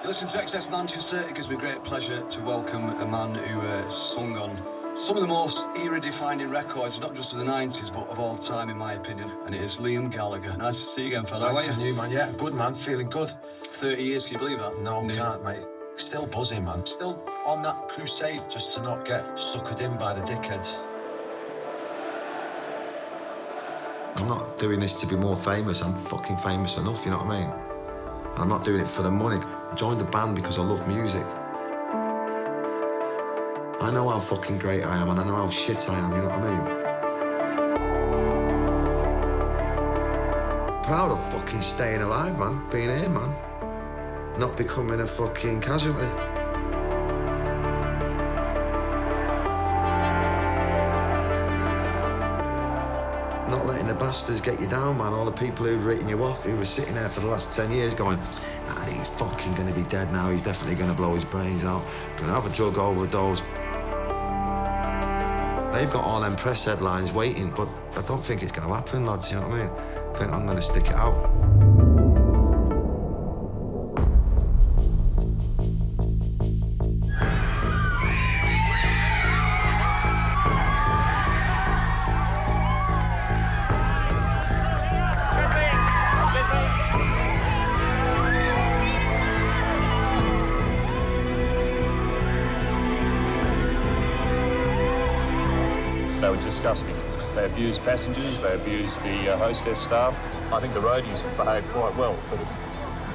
Listen to XS Manchester. It gives me great pleasure to welcome a man who sung on some of the most era-defining records, not just of the 90s, but of all time, in my opinion. And it is Liam Gallagher. Nice to see you again, fella. How are you? You, man. Yeah, good, man. Feeling good. 30 years, can you believe that? No, can't, mate. Still buzzing, man. Still on that crusade just to not get suckered in by the dickheads. I'm not doing this to be more famous. I'm fucking famous enough, you know what I mean? And I'm not doing it for the money. I joined the band because I love music. I know how fucking great I am and I know how shit I am, you know what I mean? Proud of fucking staying alive, man. Being here, man. Not becoming a fucking casualty. Not letting the bastards get you down, man. All the people who've written you off, who were sitting there for the last 10 years going, he's fucking gonna be dead now, he's definitely gonna blow his brains out, gonna have a drug overdose. They've got all them press headlines waiting, but I don't think it's gonna happen, lads, you know what I mean? I think I'm gonna stick it out. They were disgusting. They abused passengers, they abused the hostess staff. I think the roadies behaved quite well, but the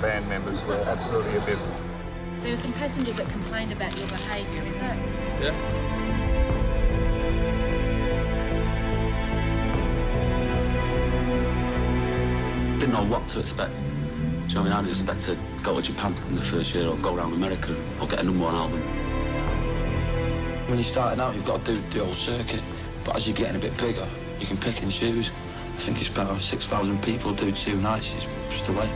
band members were absolutely abysmal. There were some passengers that complained about your behaviour, is that? Yeah. Didn't know what to expect. Do you know what I mean? I didn't expect to go to Japan in the first year or go around America or get a #1 album. When you're starting out, you've got to do the whole circuit. But as you're getting a bit bigger, you can pick and choose. I think it's about 6,000 people do 2 nights. It's just the way.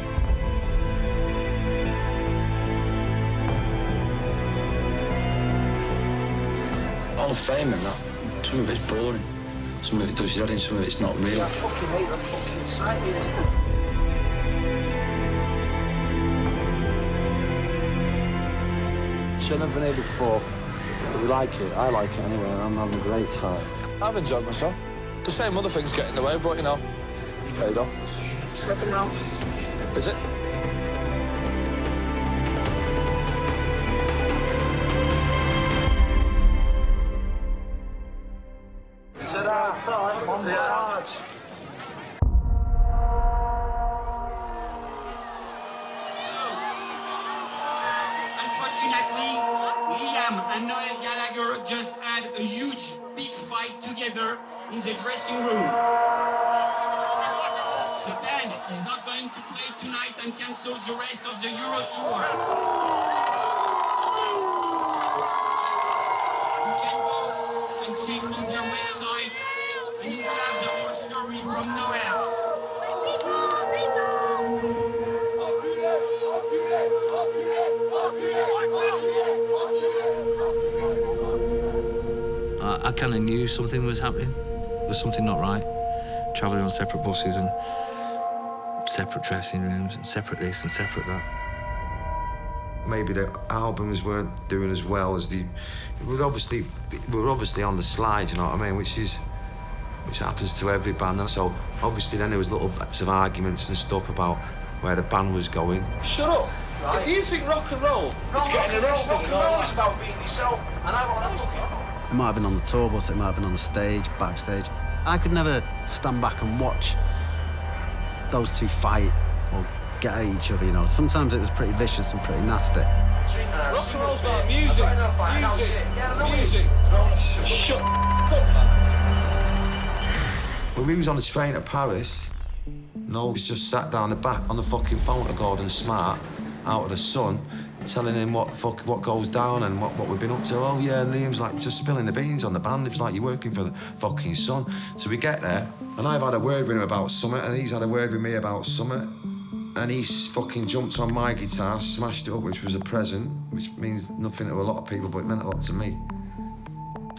All fame and that. Some of it's boring. Some of it does your head in, some of it's not real. I fucking hate that fucking sight of this. I've never been here before, but we like it. I like it anyway, and I'm having a great time. I've enjoyed myself. The same other things get in the way, but, you know, there you go. Nothing wrong. Is it? Unfortunately, Liam and Noel Gallagher just had a huge, big fight together in the dressing room. The band is not going to play tonight and cancel the rest of the Euro tour. You can go and check on their website and you will have the whole story from Noel. I kind of knew something was happening. There was something not right. Travelling on separate buses and separate dressing rooms and separate this and separate that. Maybe the albums weren't doing as well as we were obviously on the slide, you know what I mean, which happens to every band. And so obviously then there was little bits of arguments and stuff about where the band was going. Shut up. Right. If you think rock and roll is getting arrested, rock and roll is about being yourself, and I want to. It might have been on the tour bus, it might have been on the stage, backstage. I could never stand back and watch those two fight or get at each other, you know. Sometimes it was pretty vicious and pretty nasty. Rock and roll's about music. Music. Shut up, man. When we was on the train to Paris, Noel was just sat down the back on the fucking phone to Gordon Smart, out of the sun, telling him what goes down and what we've been up to. Oh yeah, and Liam's like just spilling the beans on the band. It's like you're working for the fucking Sun. So we get there, and I've had a word with him about something, and he's had a word with me about something. And he's fucking jumped on my guitar, smashed it up, which was a present, which means nothing to a lot of people, but it meant a lot to me.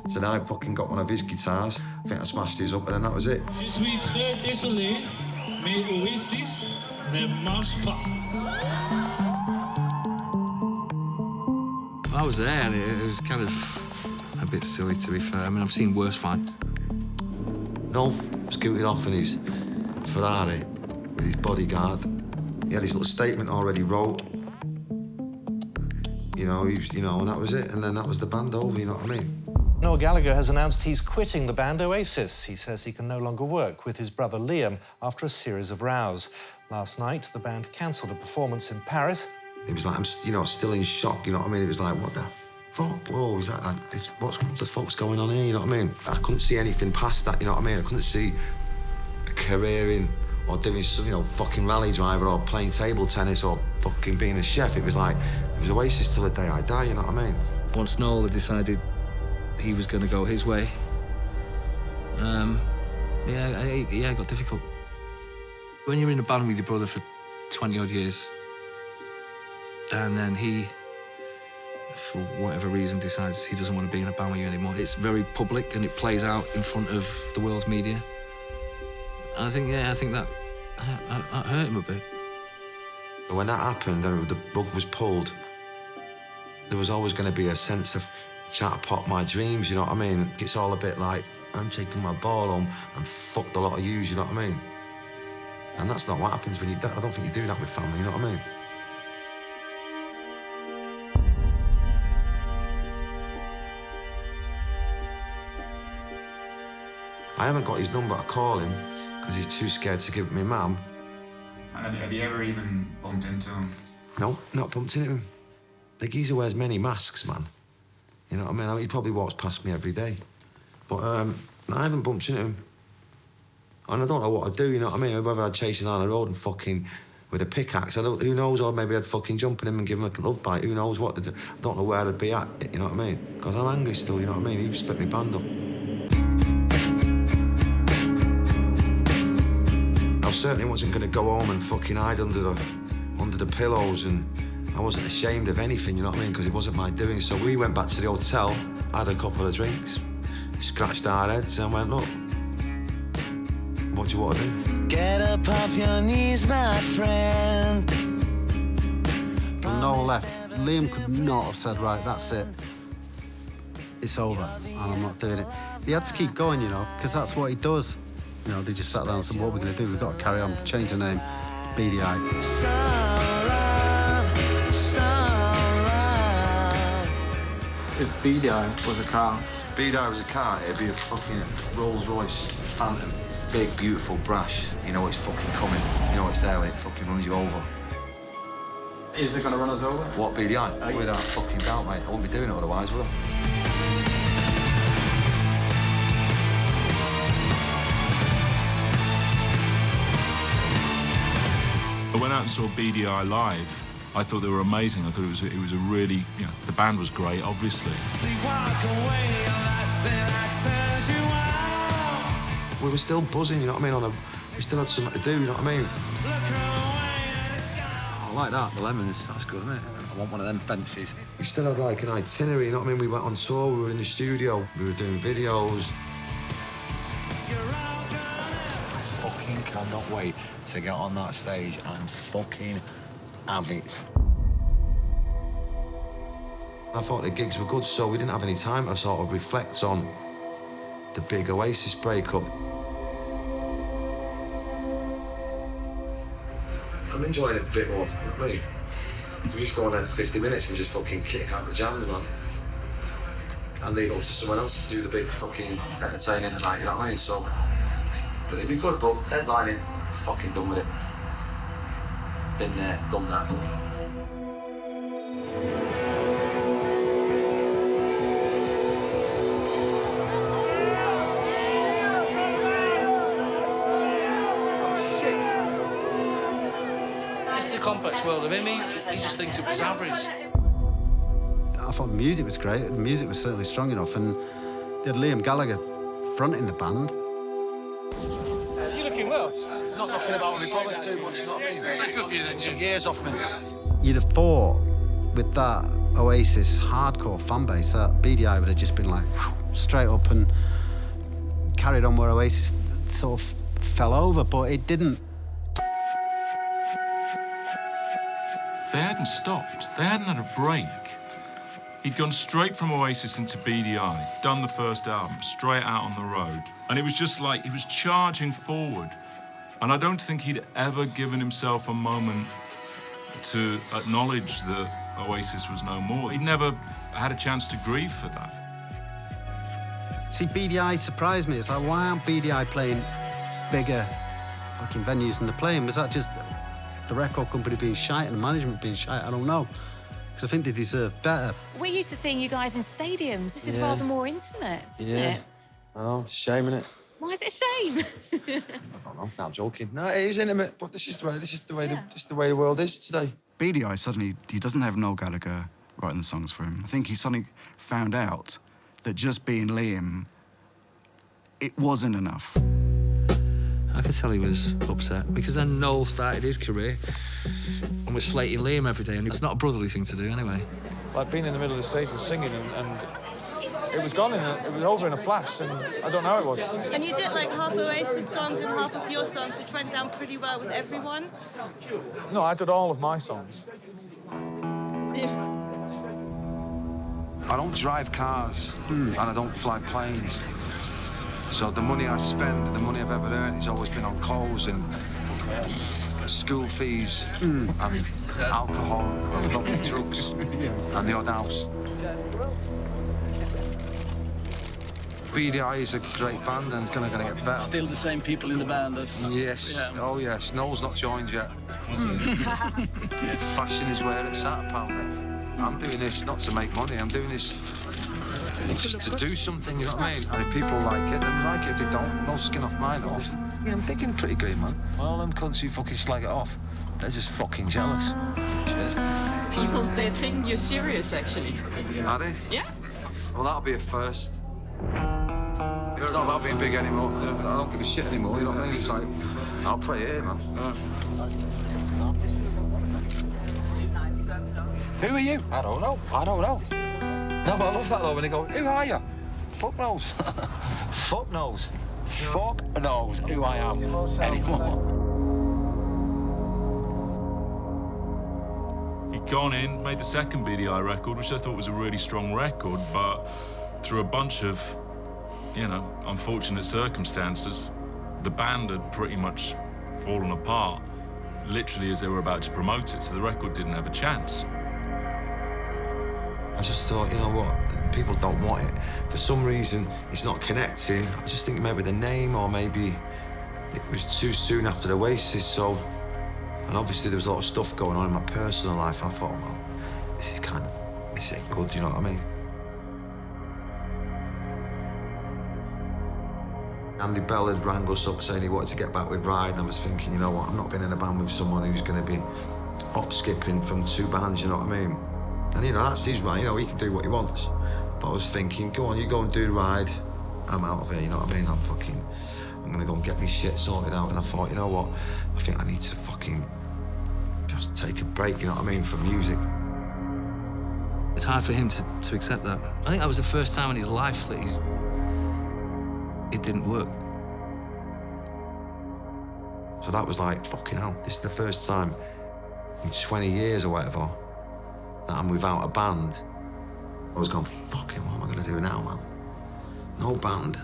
So then I fucking got one of his guitars. I think I smashed his up, and then that was it. Je suis très désolé, mais Oasis ne marche pas. I was there, and it was kind of a bit silly, to be fair. I mean, I've seen worse fights. Noel scooted off in his Ferrari with his bodyguard. He had his little statement already wrote. You know, and that was it. And then that was the band over, you know what I mean? Noel Gallagher has announced he's quitting the band Oasis. He says he can no longer work with his brother Liam after a series of rows. Last night, the band cancelled a performance in Paris. It was like, I'm still in shock, you know what I mean? It was like, what the fuck, bro? Is that like, what the fuck's going on here, you know what I mean? I couldn't see anything past that, you know what I mean? I couldn't see a career in, or doing some, fucking rally driver, or playing table tennis, or fucking being a chef. It was like, it was Oasis till the day I die, you know what I mean? Once Noel had decided he was going to go his way, it got difficult. When you're in a band with your brother for 20-odd years, and then he, for whatever reason, decides he doesn't want to be in a band with you anymore, it's very public and it plays out in front of the world's media. And I think that hurt him a bit. When that happened and the rug was pulled, there was always going to be a sense of trying to pop my dreams, you know what I mean? It's all a bit like, I'm taking my ball home and fucked a lot of yous, you know what I mean? And that's not what happens when I don't think you do that with family, you know what I mean? I haven't got his number to call him because he's too scared to give it me mum. Have you ever even bumped into him? No, not bumped into him. The geezer wears many masks, man. You know what I mean? He probably walks past me every day. But I haven't bumped into him. And I don't know what I'd do, you know what I mean? Whether I'd chase him down the road and fucking with a pickaxe, who knows? Or maybe I'd fucking jump on him and give him a love bite. Who knows what to do? I don't know where I'd be at, you know what I mean? Because I'm angry still, you know what I mean? He split me band up. I certainly wasn't going to go home and fucking hide under the pillows, and I wasn't ashamed of anything, you know what I mean? Because it wasn't my doing. So we went back to the hotel, had a couple of drinks, scratched our heads and went, look, what do you want to do? Get up off your knees, my friend. When Noel left, Liam could not have said, right, that's it. It's over, and I'm not doing it. He had to keep going, you know, because that's what he does. You know, they just sat down and said, what are we going to do? We've got to carry on, change the name, BDI. Some love, some love. If BDI was a car. If BDI was a car, it'd be a fucking Rolls Royce Phantom. Big, beautiful, brash. You know it's fucking coming. You know it's there when it fucking runs you over. Is it going to run us over? What, BDI? Without fucking doubt, mate. I wouldn't be doing it otherwise, would I? I went out and saw BDI live. I thought they were amazing. I thought it was a really, the band was great, obviously. We were still buzzing, you know what I mean? We still had something to do, you know what I mean? I like that, the lemons. That's good, isn't it? I want one of them fences. We still had like an itinerary, you know what I mean? We went on tour, we were in the studio, we were doing videos. I fucking cannot wait to get on that stage and fucking have it. I thought the gigs were good, so we didn't have any time to sort of reflect on the big Oasis breakup. I'm enjoying it a bit more, you know what I mean? We just go on there for 50 minutes and just fucking kick out the jam, man. And leave it up to someone else to do the big fucking entertaining tonight, you know what I mean? So, but it'd be good, but headlining, fucking done with it. Been there, done that. It's the complex world of him. He just thinks it was average. I thought the music was great. The music was certainly strong enough, and they had Liam Gallagher fronting the band. You're looking well. Not knocking about when we bother too much, you know what I mean? It's good for you then, Took years off me. You'd have thought with that Oasis hardcore fan base that BDI would have just been like straight up and carried on where Oasis sort of fell over, but it didn't. They hadn't stopped. They hadn't had a break. He'd gone straight from Oasis into BDI, done the first album, straight out on the road. And it was just like he was charging forward. And I don't think he'd ever given himself a moment to acknowledge that Oasis was no more. He'd never had a chance to grieve for that. See, BDI surprised me. It's like, why aren't BDI playing bigger fucking venues than they're playing? Was that just the record company being shite and the management being shite? I don't know. Because I think they deserve better. We're used to seeing you guys in stadiums. This is rather more intimate, isn't it? I know, it's a shame, innit? Why is it a shame? I don't know, I'm joking. No, it is intimate, but this is the way the world is today. BDI suddenly, he doesn't have Noel Gallagher writing the songs for him. I think he suddenly found out that just being Liam, it wasn't enough. I could tell he was upset, because then Noel started his career and was slating Liam every day, and it's not a brotherly thing to do anyway. Like being in the middle of the stage and singing, and it was gone, it was over in a flash, and I don't know how it was. And you did like half Oasis songs and half of your songs, which went down pretty well with everyone. No, I did all of my songs. I don't drive cars and I don't fly planes. So the money I spend, the money I've ever earned, has always been on clothes and school fees and alcohol and probably drugs and the odd house. BDI is a great band and it's gonna get better. Still the same people in the band as... Yes, yeah. Oh yes, Noel's not joined yet. Fashion is where it's at, apparently. I'm doing this not to make money, I'm doing this just to do something, you know what I mean? And if people like it, then they like it. If they don't, no skin off my nose. Yeah, I'm thinking pretty great, man. All them cunts who fucking slag it off, they're just fucking jealous. Cheers. People, they think you're serious, actually. Are they? Yeah. Well, that'll be a first. It's not about being big anymore. I don't give a shit anymore, you know what I mean? It's like, I'll play here, man. Who are you? I don't know. No, but I love that though when they go, who are you? Fuck knows. Fuck knows. Fuck knows who I am anymore. He'd gone in, made the second BDI record, which I thought was a really strong record, but through a bunch of, you know, unfortunate circumstances, the band had pretty much fallen apart, literally as they were about to promote it, so the record didn't have a chance. I just thought, you know what, people don't want it. For some reason, it's not connecting. I just think maybe the name, or maybe it was too soon after Oasis, so... And obviously there was a lot of stuff going on in my personal life, and I thought, well, this ain't good, you know what I mean? Andy Bell had rang us up saying he wanted to get back with Ride, and I was thinking, you know what, I'm not being in a band with someone who's going to be hop-skipping from two bands, you know what I mean? And, you know, that's his right, you know, he can do what he wants. But I was thinking, go on, you go and do Ride, I'm out of here, you know what I mean? I'm going to go and get me shit sorted out. And I thought, you know what, I think I need to fucking just take a break, you know what I mean, from music. It's hard for him to accept that. I think that was the first time in his life that it didn't work. So that was like, fucking hell, this is the first time in 20 years or whatever that I'm without a band. I was going, fucking, what am I going to do now, man? No band,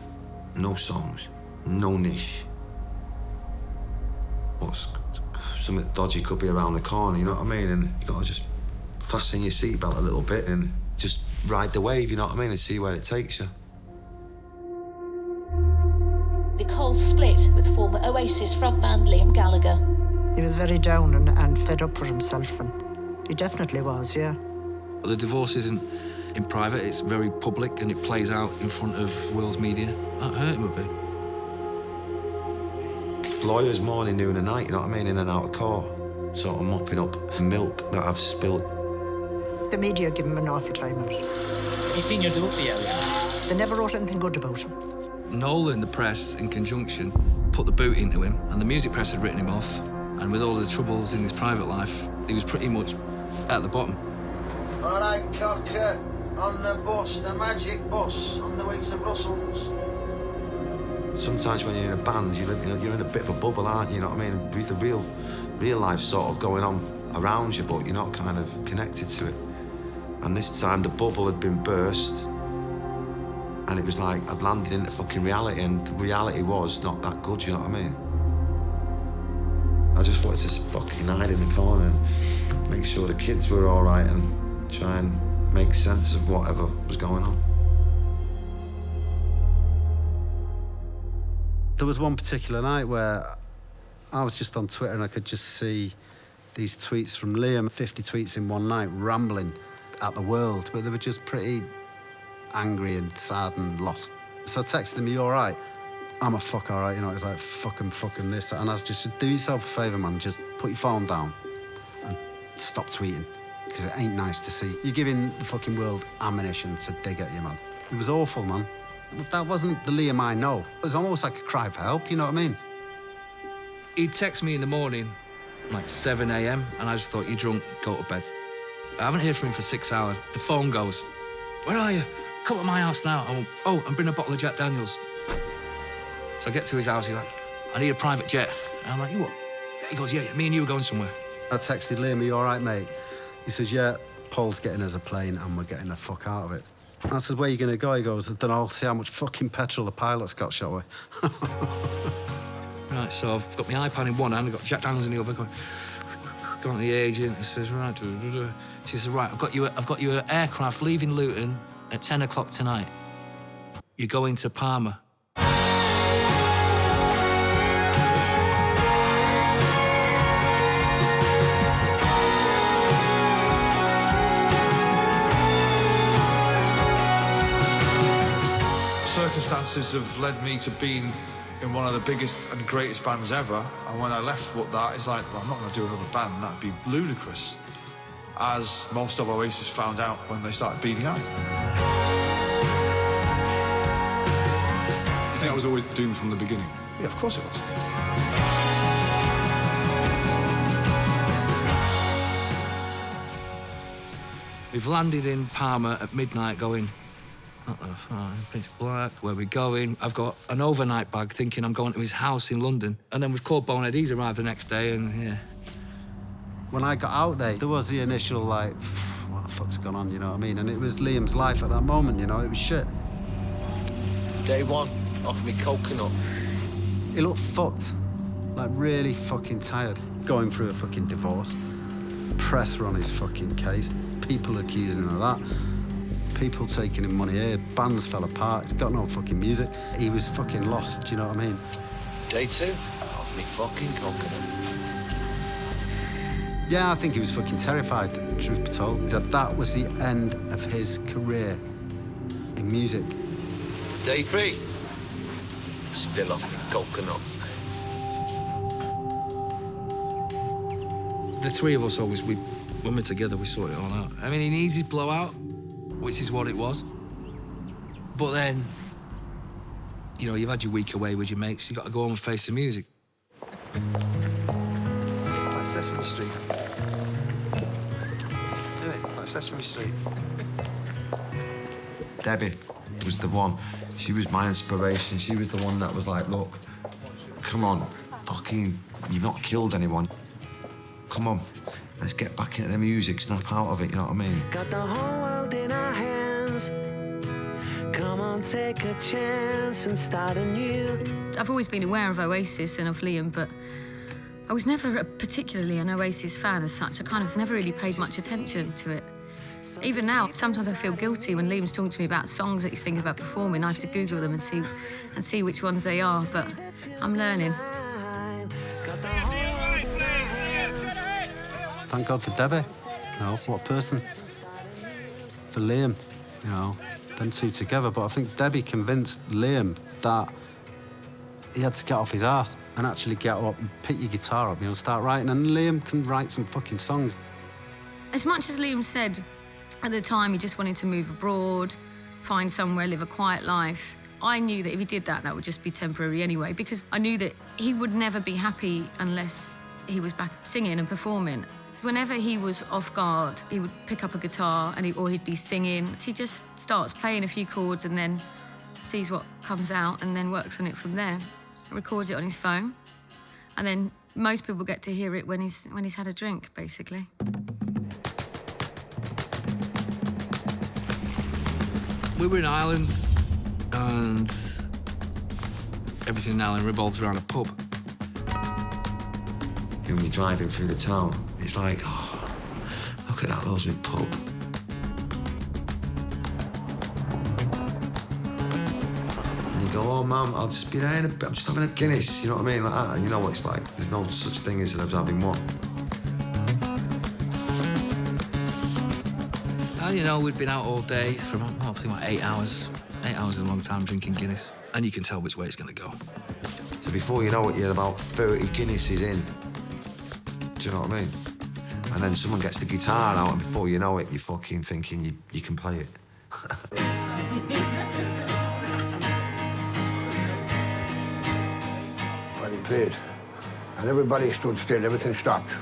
no songs, no niche. Something dodgy could be around the corner, you know what I mean? And you got to just fasten your seatbelt a little bit and just ride the wave, you know what I mean, and see where it takes you. Nicole split with former Oasis frontman Liam Gallagher. He was very down and fed up with himself, and he definitely was, yeah. The divorce isn't in private, it's very public, and it plays out in front of world's media. That hurt him a bit. Lawyers morning, noon and night, you know what I mean, in and out of court, sort of mopping up milk that I've spilt. The media give him an awful time of it. Have you seen your daughter yet? They never wrote anything good about him. Noel and the press, in conjunction, put the boot into him, and the music press had written him off. And with all the troubles in his private life, he was pretty much at the bottom. All right, Cocker, on the bus, the magic bus, on the way to Brussels. Sometimes when you're in a band, you're in a bit of a bubble, aren't you? You know what I mean? The real life sort of going on around you, but you're not kind of connected to it. And this time the bubble had been burst, and it was like I'd landed into fucking reality, and the reality was not that good, you know what I mean? I just wanted to fucking hide in the corner and make sure the kids were all right and try and make sense of whatever was going on. There was one particular night where I was just on Twitter and I could just see these tweets from Liam, 50 tweets in one night, rambling at the world, but they were just pretty angry and sad and lost. So I texted him, "You all right?" "I'm a fuck all right," you know. It's like, fucking this. And I was just, do yourself a favour, man. Just put your phone down and stop tweeting, because it ain't nice to see. You're giving the fucking world ammunition to dig at you, man. It was awful, man. That wasn't the Liam I know. It was almost like a cry for help, you know what I mean? He'd text me in the morning, like 7 a.m, and I just thought, "You're drunk, go to bed." I haven't heard from him for 6 hours. The phone goes, "Where are you? Come to my house now." I went, "Oh, and bring a bottle of Jack Daniels." So I get to his house, he's like, "I need a private jet." And I'm like, "You what?" He goes, "Yeah, me and you are going somewhere." I texted Liam, "Are you all right, mate?" He says, "Yeah, Paul's getting us a plane and we're getting the fuck out of it." And I said, "Where are you going to go?" He goes, "I don't know, I'll see how much fucking petrol the pilot's got, shall we?" Right, so I've got my iPad in one hand, I've got Jack Daniels in the other, going to the agent. He says, "Right, she says, right, I've got you an aircraft leaving Luton at 10 o'clock tonight. You're going to Parma." Circumstances have led me to being in one of the biggest and greatest bands ever, and when I left that, it's like, well, I'm not going to do another band, that'd be ludicrous, as most of Oasis found out when they started BDI. I think I was always doomed from the beginning. Yeah, of course it was. We've landed in Parma at midnight going, pitch black, where we going? I've got an overnight bag thinking I'm going to his house in London. And then we've called Bonehead, he's arrived the next day, and yeah. When I got out there was the initial, like, what the fuck's gone on, you know what I mean? And it was Liam's life at that moment, you know, it was shit. Day one, offered me coconut. He looked fucked, like really fucking tired. Going through a fucking divorce. Press were on his fucking case. People accusing him of that. People taking him money here, bands fell apart, he's got no fucking music. He was fucking lost, do you know what I mean? Day two, off me fucking coconut. Yeah, I think he was fucking terrified, truth be told, that was the end of his career in music. Day three, still off me coconut. The three of us always, when we're together, we sort it all out. I mean, he needs his blowout, which is what it was. But then, you know, you've had your week away with your mates, you've got to go home and face the music. Like Sesame Street. Isn't it? Like Sesame Street. Debbie was the one. She was my inspiration. She was the one that was like, look, come on, fucking, you've not killed anyone. Come on, let's get back into the music, snap out of it, you know what I mean? Got the whole world in our hands. Come on, take a chance and start anew. I've always been aware of Oasis and of Liam, but I was never particularly an Oasis fan as such. I kind of never really paid much attention to it. Even now, sometimes I feel guilty when Liam's talking to me about songs that he's thinking about performing. I have to Google them and see which ones they are, but I'm learning. Thank God for Debbie, you know, what a person. For Liam, you know, them two together. But I think Debbie convinced Liam that he had to get off his arse and actually get up and pick your guitar up, you know, start writing. And Liam can write some fucking songs. As much as Liam said at the time he just wanted to move abroad, find somewhere, live a quiet life, I knew that if he did that, that would just be temporary anyway, because I knew that he would never be happy unless he was back singing and performing. Whenever he was off guard, he would pick up a guitar or he'd be singing. He just starts playing a few chords and then sees what comes out and then works on it from there. Records it on his phone. And then most people get to hear it when he's had a drink, basically. We were in Ireland, and everything in Ireland revolves around a pub. When you're driving through the town, it's like, oh, look at that lovely pub. And you go, oh, Mum, I'll just be there in a bit. I'm just having a Guinness, you know what I mean? Like that. And you know what it's like. There's no such thing as having one. And, you know, we'd been out all day for about, I think about 8 hours. 8 hours is a long time drinking Guinness. And you can tell which way it's going to go. So before you know it, you're about 30 Guinnesses in. Do you know what I mean? And then someone gets the guitar out, and before you know it, you're fucking thinking you can play it. When he played, and everybody stood still, everything stopped.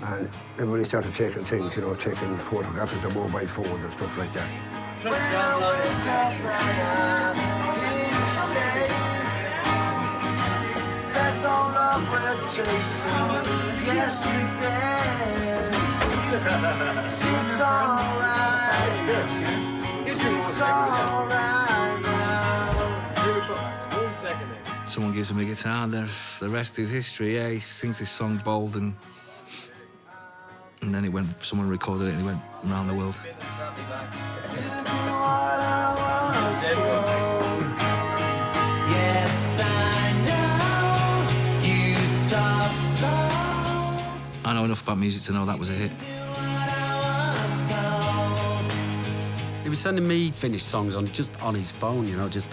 And everybody started taking things, you know, taking photographs with their mobile phones and stuff like that. There's no love we're chasing. Yes, we can. It's alright. It's alright now. Someone gives him a guitar, and the rest is history. Yeah, he sings his song Bold, and then it went. Someone recorded it, and it went around the world. I know enough about music to know that was a hit. He was sending me finished songs just on his phone, you know, just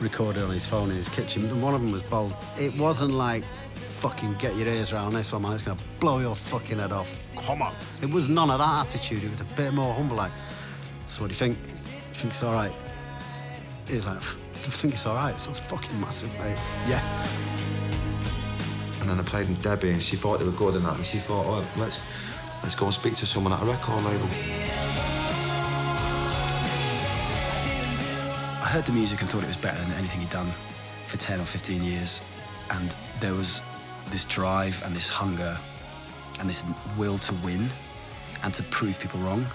recorded on his phone in his kitchen. And one of them was Bold. It wasn't like, fucking get your ears around this one, man. It's gonna blow your fucking head off. Come on. It was none of that attitude. It was a bit more humble, like, so what do you think? Do you think it's all right? He was like, I think it's all right. It sounds fucking massive, mate. Yeah. And then I played with Debbie, and she thought they were good and that, and she thought, oh, let's go and speak to someone at a record label. I heard the music and thought it was better than anything he'd done for 10 or 15 years. And there was this drive and this hunger and this will to win and to prove people wrong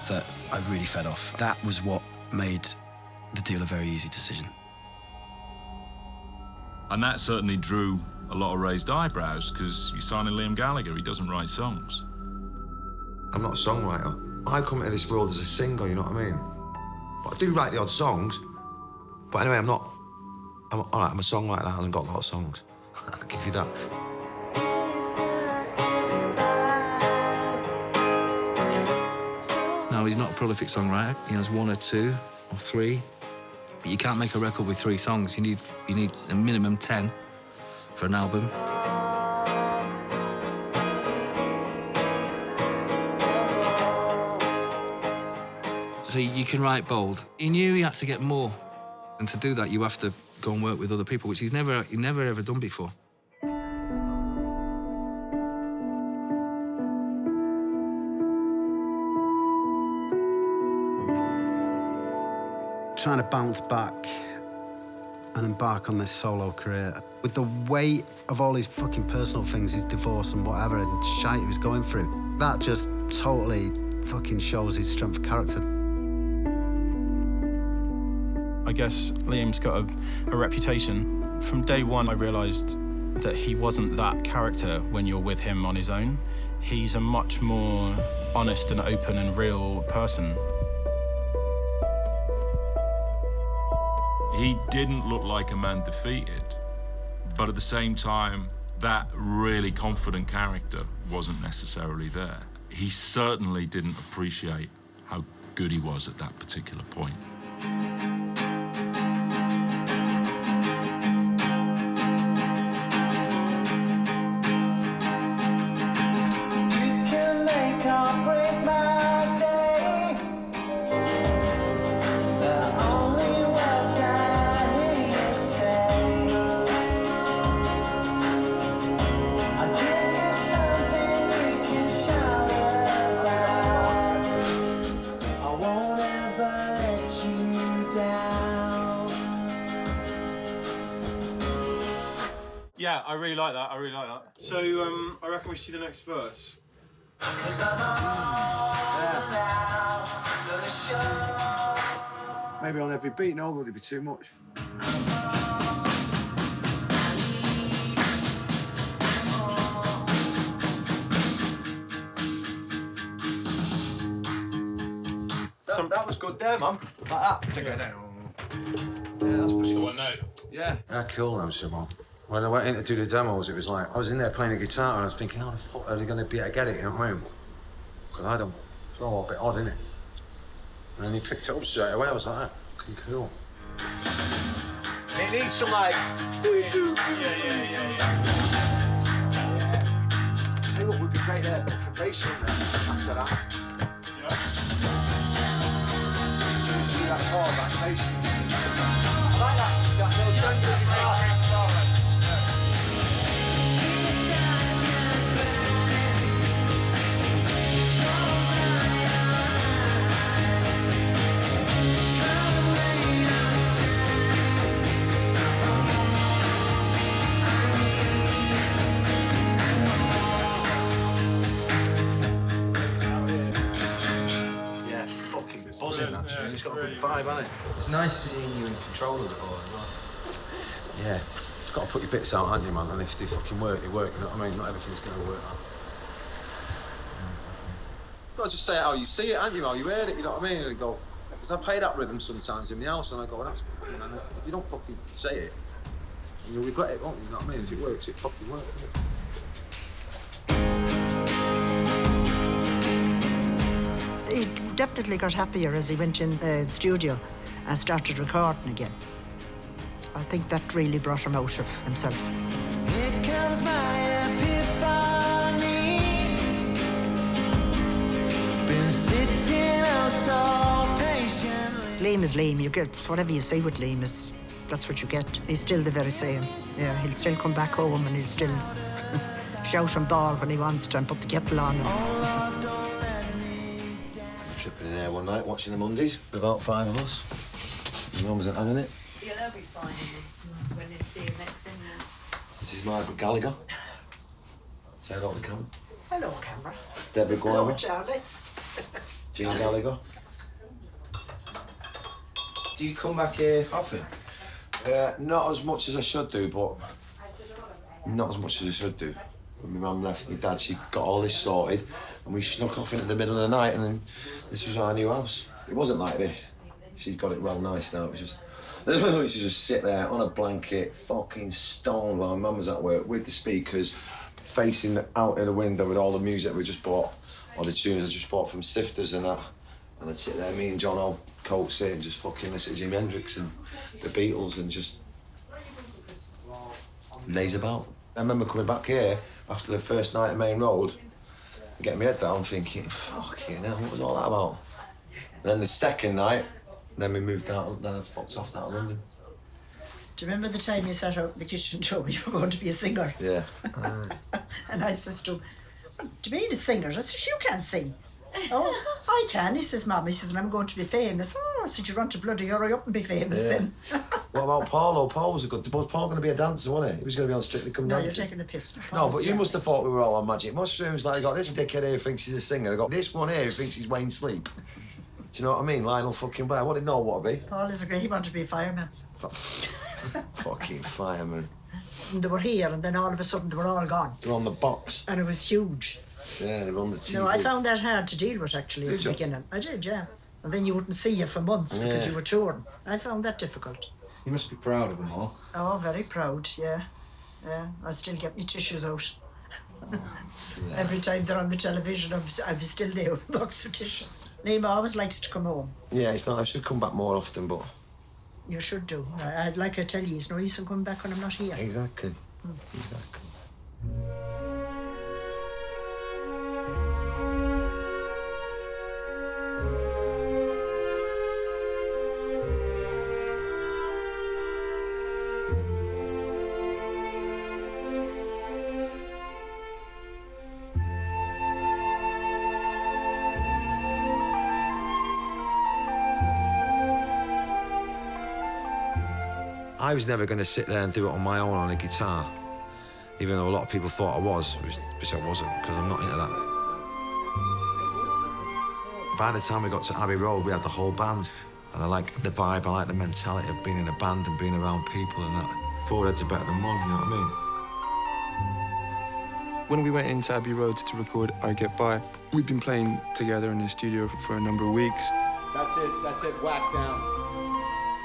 that I really fed off. That was what made the deal a very easy decision. And that certainly drew a lot of raised eyebrows, because you're signing Liam Gallagher, he doesn't write songs. I'm not a songwriter. I come into this world as a singer, you know what I mean? But I do write the odd songs. But anyway, I'm all right, I'm a songwriter that hasn't got a lot of songs. I'll give you that. No, he's not a prolific songwriter. He has 1 or 2 or 3. But you can't make a record with 3 songs. You need a minimum 10 for an album. So you can write Bold. He knew he had to get more. And to do that, you have to go and work with other people, which he's never ever done before. Trying to bounce back and embark on this solo career with the weight of all his fucking personal things, his divorce and whatever, and shite he was going through. That just totally fucking shows his strength of character. I guess Liam's got a reputation. From day one, I realised that he wasn't that character when you're with him on his own. He's a much more honest and open and real person. He didn't look like a man defeated, but at the same time, that really confident character wasn't necessarily there. He certainly didn't appreciate how good he was at that particular point. Yeah, I really like that. I really like that. So, I reckon we should do the next verse. Maybe on every beat, no, would it be too much? That was good there, man. Like that. Yeah, that's pretty So good. what now? Yeah. How cool them, Simon. When I went in to do the demos, it was like, I was in there playing the guitar and I was thinking, how the fuck are they going to be able to get it, you know what I mean? Because I don't. It's all a bit odd, isn't it? And then he picked it up straight away. I was like, fucking cool. It needs some, like... Yeah. Tell you what would be great there, a bass in there after that. Yeah. Do that chord, that bass. I like that little jungle guitar. Buzzing, that tune. It's got a good vibe, hasn't it? It's nice seeing you in control of it all as well. Yeah. You've got to put your bits out, haven't you, man? And if they fucking work, they work, you know what I mean? Not everything's going to work out. You've got to just say it how you see it, haven't you? How you heard it, you know what I mean? And go, because I play that rhythm sometimes in the house and I go, well, that's fucking... And if you don't fucking say it, you'll regret it, won't you? You know what I mean? If it works, it fucking works, doesn't it? He definitely got happier as he went in the studio and started recording again. I think that really brought him out of himself. Here comes my epiphany. Been sitting out so patiently. Liam is Liam. You get whatever you say with Liam is that's what you get. He's still the very same. Yeah, he'll still come back home and he'll still shout and bawl when he wants to and put the kettle on. Tripping in there one night, watching the Mondays, with about 5 of us. My mum wasn't hanging it. Yeah, they'll be fine when they see him next, anyway. This is Margaret Gallagher. Say hello to the camera. Hello, camera. Debbie Hello, Guava. Charlie. Jean Gallagher. Do you come back here often? Not as much as I should do, but not as much as I should do. When my mum left my dad, she got all this sorted, and we snuck off into the middle of the night, and then this was our new house. It wasn't like this. She's got it well nice now. It was just, we used to just sit there on a blanket, fucking stoned while my mum was at work with the speakers, facing out in the window with all the music we just bought, all the tunes I just bought from Sifters and that. And I'd sit there, me and John Oates and just fucking listen to Jimi Hendrix and the Beatles and just laze about. I remember coming back here after the first night at Main Road, getting my head down thinking, fucking hell, what was all that about? And then the second night, then we moved out, then I fucked off out of London. Do you remember the time you sat out in the kitchen and told me you were going to be a singer? Yeah. And I says to him, do you mean a singer? I says, you can't sing. Oh, I can. He says, Mum, he says, I'm going to be famous. Oh, I said, you want to bloody hurry up and be famous then. What about Paul? Paul was was Paul going to be a dancer, wasn't he? He was going to be on Strictly Come Dancing. No, you're taking a piss. No, but you must have thought we were all on Magic Mushrooms. Like, I got this dickhead here who thinks he's a singer. I got this one here who thinks he's Wayne Sleep. Do you know what I mean? Lionel fucking Blair. What did Noel want to be? Paul is a great, he wanted to be a fireman. Fucking fireman. And they were here, and then all of a sudden they were all gone. They're on the box. And it was huge. Yeah, they were on the TV. No, I found that hard to deal with, actually, at Did the you? beginning. I did, yeah. And then you wouldn't see you for months because Yeah. you were touring. I found that difficult. You must be proud of them all. Oh, very proud, yeah. Yeah, I still get my tissues out. Every time they're on the television, I'm still there with a box of tissues. Liam always likes to come home. Yeah, it's not. I should come back more often, but... You should do. Like I tell you, it's no use in coming back when I'm not here. Exactly. Exactly. I was never going to sit there and do it on my own on a guitar, even though a lot of people thought I was, which I wasn't, because I'm not into that. By the time we got to Abbey Road, we had the whole band. And I like the vibe, I like the mentality of being in a band and being around people and that. Four heads are better than one, you know what I mean? When we went into Abbey Road to record I Get By, we'd been playing together in the studio for a number of weeks. That's it, whack down.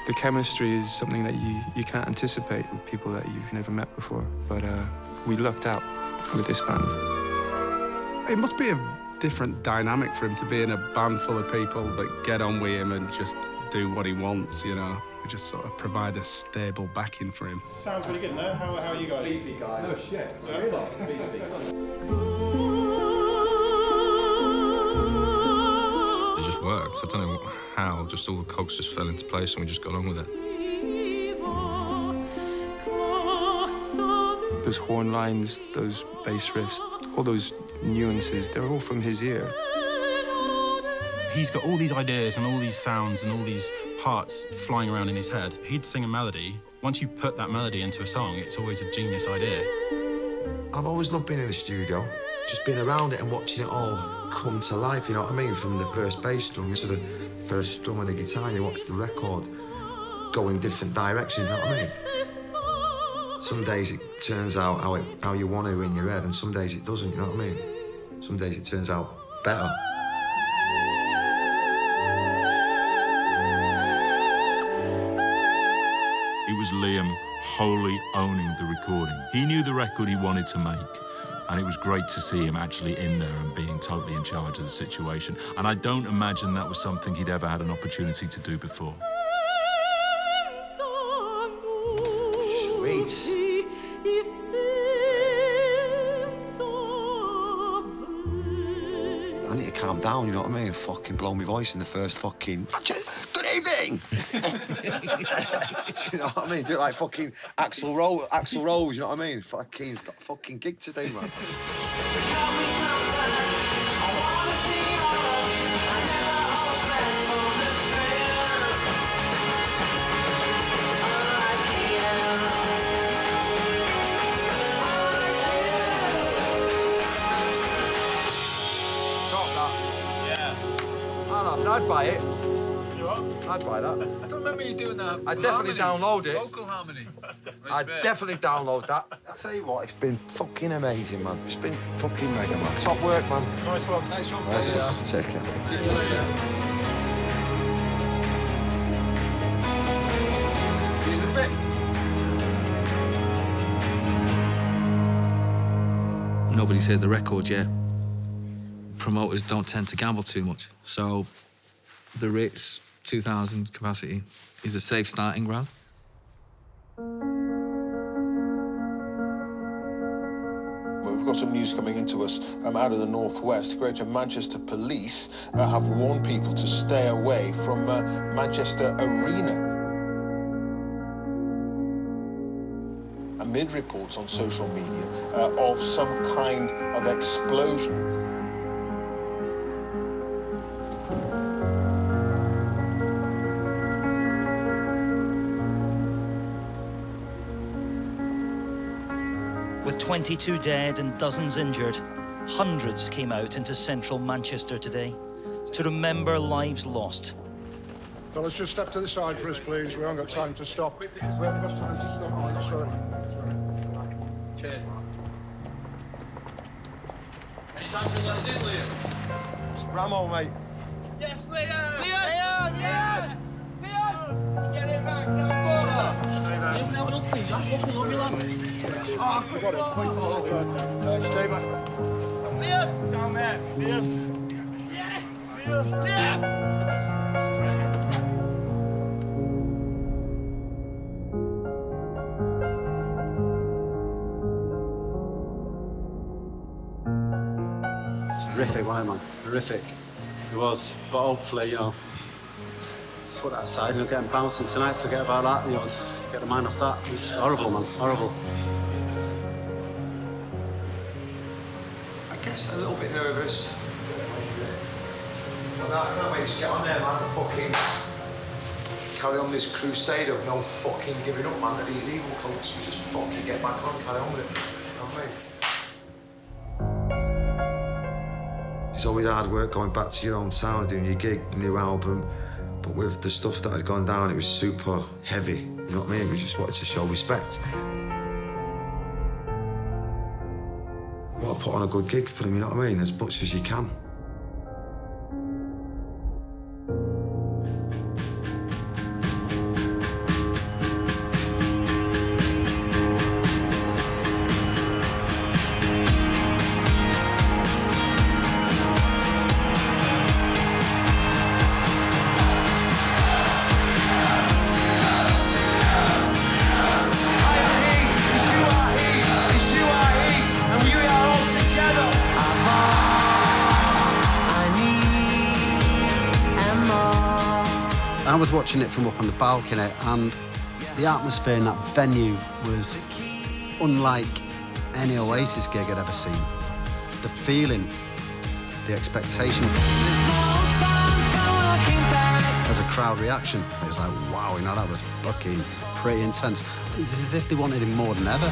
The chemistry is something that you can't anticipate with people that you've never met before, but we lucked out with this band. It must be a different dynamic for him to be in a band full of people that get on with him and just do what he wants, you know. We just sort of provide a stable backing for him. Sounds pretty good, no? How are you guys? Beefy guys. No shit. Really? Fucking beefy. It just worked. I don't know how, just all the cogs just fell into place and we just got on with it. Those horn lines, those bass riffs, all those nuances, they're all from his ear. He's got all these ideas and all these sounds and all these parts flying around in his head. He'd sing a melody. Once you put that melody into a song, it's always a genius idea. I've always loved being in the studio, just being around it and watching it all come to life, you know what I mean? From the first bass drum to the first drum and the guitar, you watch the record go in different directions, you know what I mean? Some days it turns out how you want to in your head, and some days it doesn't, you know what I mean? Some days it turns out better. It was Liam wholly owning the recording. He knew the record he wanted to make, and it was great to see him actually in there and being totally in charge of the situation. And I don't imagine that was something he'd ever had an opportunity to do before. Sweet. I need to calm down, you know what I mean? Fucking blow my voice in the first fucking... Good evening! You know what I mean? Do it like fucking Axl Rose, you know what I mean? Fucking, got a fucking gig today, man. I'd buy it. You what? I'd buy that. I don't remember you doing that. I'd definitely download it. Vocal harmony. I'd definitely download that. I'll tell you what, it's been fucking amazing, man. It's been fucking mega, man. Top work, man. Nice one. Thanks, Sean. Nice one. Take care. See you later. Here's the bit. Nobody's heard the record yet. Promoters don't tend to gamble too much, so the Ritz 2,000 capacity is a safe starting ground. We've got some news coming into us out of the northwest. Greater Manchester Police have warned people to stay away from Manchester Arena. Amid reports on social media of some kind of explosion. With 22 dead and dozens injured, hundreds came out into central Manchester today to remember lives lost. Fellas, just step to the side for us, please. We haven't got time to stop. We haven't got time to stop. Sorry. Cheers. Any chance you'll let us in, Liam? It's Ramo, mate. Yes, Liam! Liam! Liam! Liam! Get it back, no photo! Stay there. Liam, have an up, please. That's fucking on your lap. Oh, got it. Stay back. Liam! Down there. Liam! Yes! Liam! Liam! Horrific, wasn't it, man? Horrific. It was. But hopefully, you know, put that aside, you know, getting bouncing tonight, forget about that, you know, get the mind off that. It's horrible, man, horrible. I guess a little bit nervous. But no, I can't wait to get on there, man, and fucking carry on this crusade of no fucking giving up, man, to these evil cults. We just fucking get back on, carry on with it. You know what I mean? It's always hard work going back to your hometown, doing your gig, new album, But with the stuff that had gone down, it was super heavy. You know what I mean? We just wanted to show respect. Want to put on a good gig for them, you know what I mean? As much as you can. I was watching it from up on the balcony, and the atmosphere in that venue was unlike any Oasis gig I'd ever seen. The feeling, the expectation. As a crowd reaction, it was like, wow, you know, that was fucking pretty intense. It was as if they wanted him more than ever.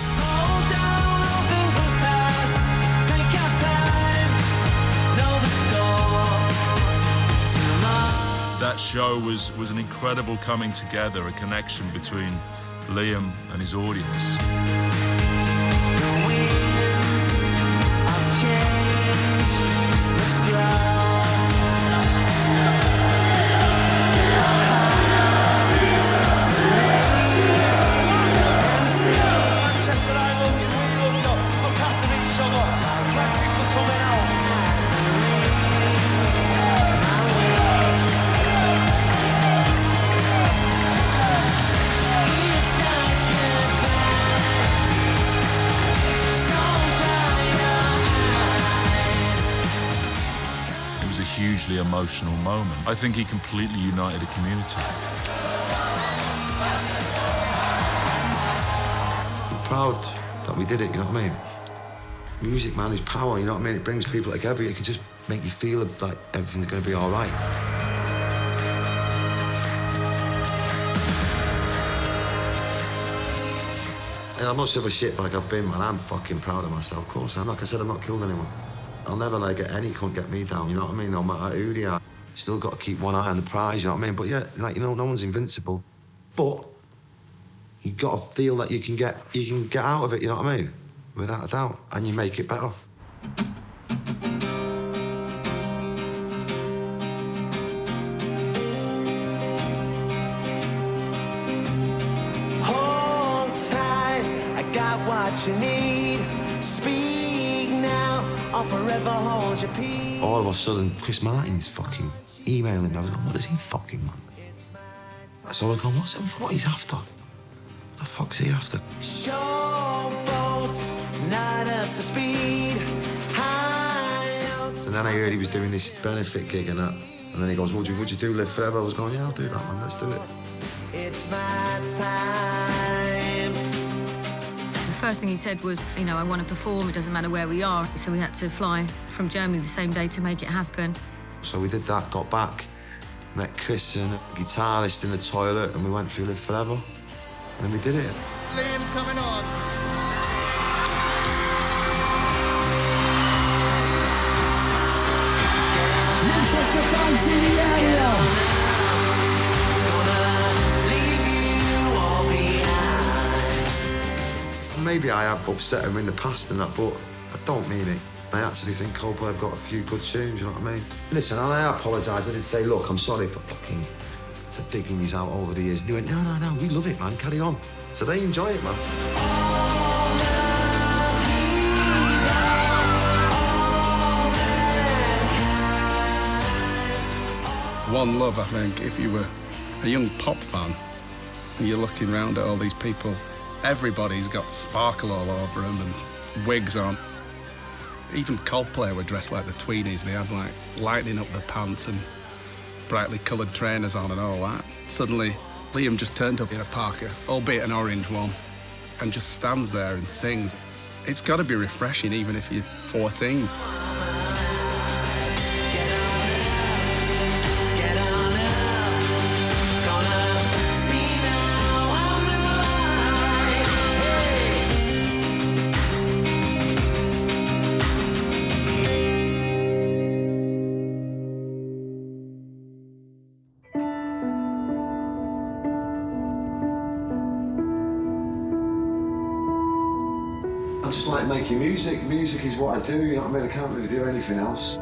That show was an incredible coming together, a connection between Liam and his audience. The winds of change must blow. Manchester, I love you, we love you. Look after each other. Thank you for coming out. Hugely emotional moment. I think he completely united a community. I'm proud that we did it, you know what I mean? Music, man, is power, you know what I mean? It brings people together. It can just make you feel like everything's going to be all right. And how much of a shitbag I've been, man, I'm fucking proud of myself. Of course, I'm. Like I said, I've not killed anyone. I'll never let any cunt get me down, you know what I mean? No matter who they are. Still got to keep one eye on the prize, you know what I mean? But yeah, like, you know, no one's invincible. But you've got to feel that you can get out of it, you know what I mean? Without a doubt. And you make it better. Hold tight, I got what you need. Speak now, or forever hold your peace. All of a sudden, Chris Martin's fucking emailing me. I was like, what is he fucking want? So I go, what he's after? What the fuck's he after? Showboats, not up to speed. And then I heard he was doing this benefit gig and that. And then he goes, would you do Live Forever? I was going, yeah, I'll do that, man, let's do it. It's my time. The first thing he said was, you know, I want to perform, it doesn't matter where we are. So we had to fly from Germany the same day to make it happen. So we did that, got back, met Chris and a guitarist in the toilet, and we went through Live Forever. And then we did it. Liam's coming on. Manchester fans in the area. Maybe I have upset him in the past and that, but I don't mean it. I actually think Coldplay have got a few good tunes, you know what I mean? Listen, and I apologise. I did say, look, I'm sorry for digging these out over the years. And they went, no, we love it, man, carry on. So they enjoy it, man. One love, I think, if you were a young pop fan and you're looking around at all these people, everybody's got sparkle all over them and wigs on. Even Coldplay were dressed like the tweenies. They had like lightning up their pants and brightly coloured trainers on and all that. Suddenly, Liam just turned up in a parka, albeit an orange one, and just stands there and sings. It's got to be refreshing even if you're 14. just like making music. Music is what I do, you know what I mean? I can't really do anything else.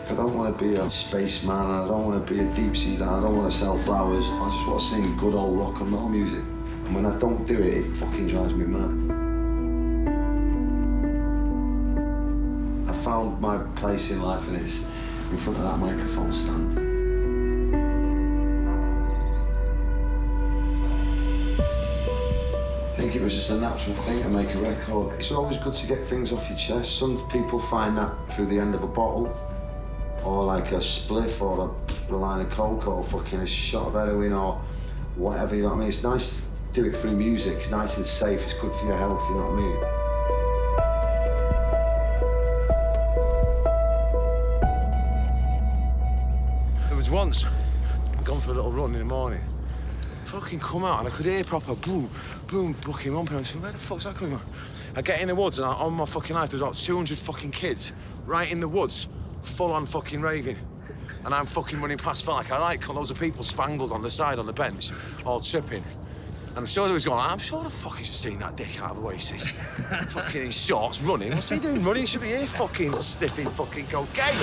I don't want to be a spaceman, I don't want to be a deep sea diver, I don't want to sell flowers. I just want to sing good old rock and roll music. And when I don't do it, it fucking drives me mad. I found my place in life and it's in front of that microphone stand. I think it was just a natural thing to make a record. It's always good to get things off your chest. Some people find that through the end of a bottle, or like a spliff, or a line of coke, or fucking a shot of heroin, or whatever, you know what I mean? It's nice to do it through music. It's nice and safe, it's good for your health, you know what I mean? There was once, I'd gone for a little run in the morning, fucking come out and I could hear proper boom, boom, fucking rumping. I was thinking, where the fuck's that coming from? I get in the woods and on my fucking life, there's about 200 fucking kids right in the woods, full on fucking raving. And I'm fucking running past, felt like I like loads of people spangled on the side on the bench, all tripping. And I'm sure they was going, I'm sure the fuck he's just seen that dick out of Oasis. Fucking in shorts, running. What's he doing running? He should be here fucking sniffing fucking cocaine.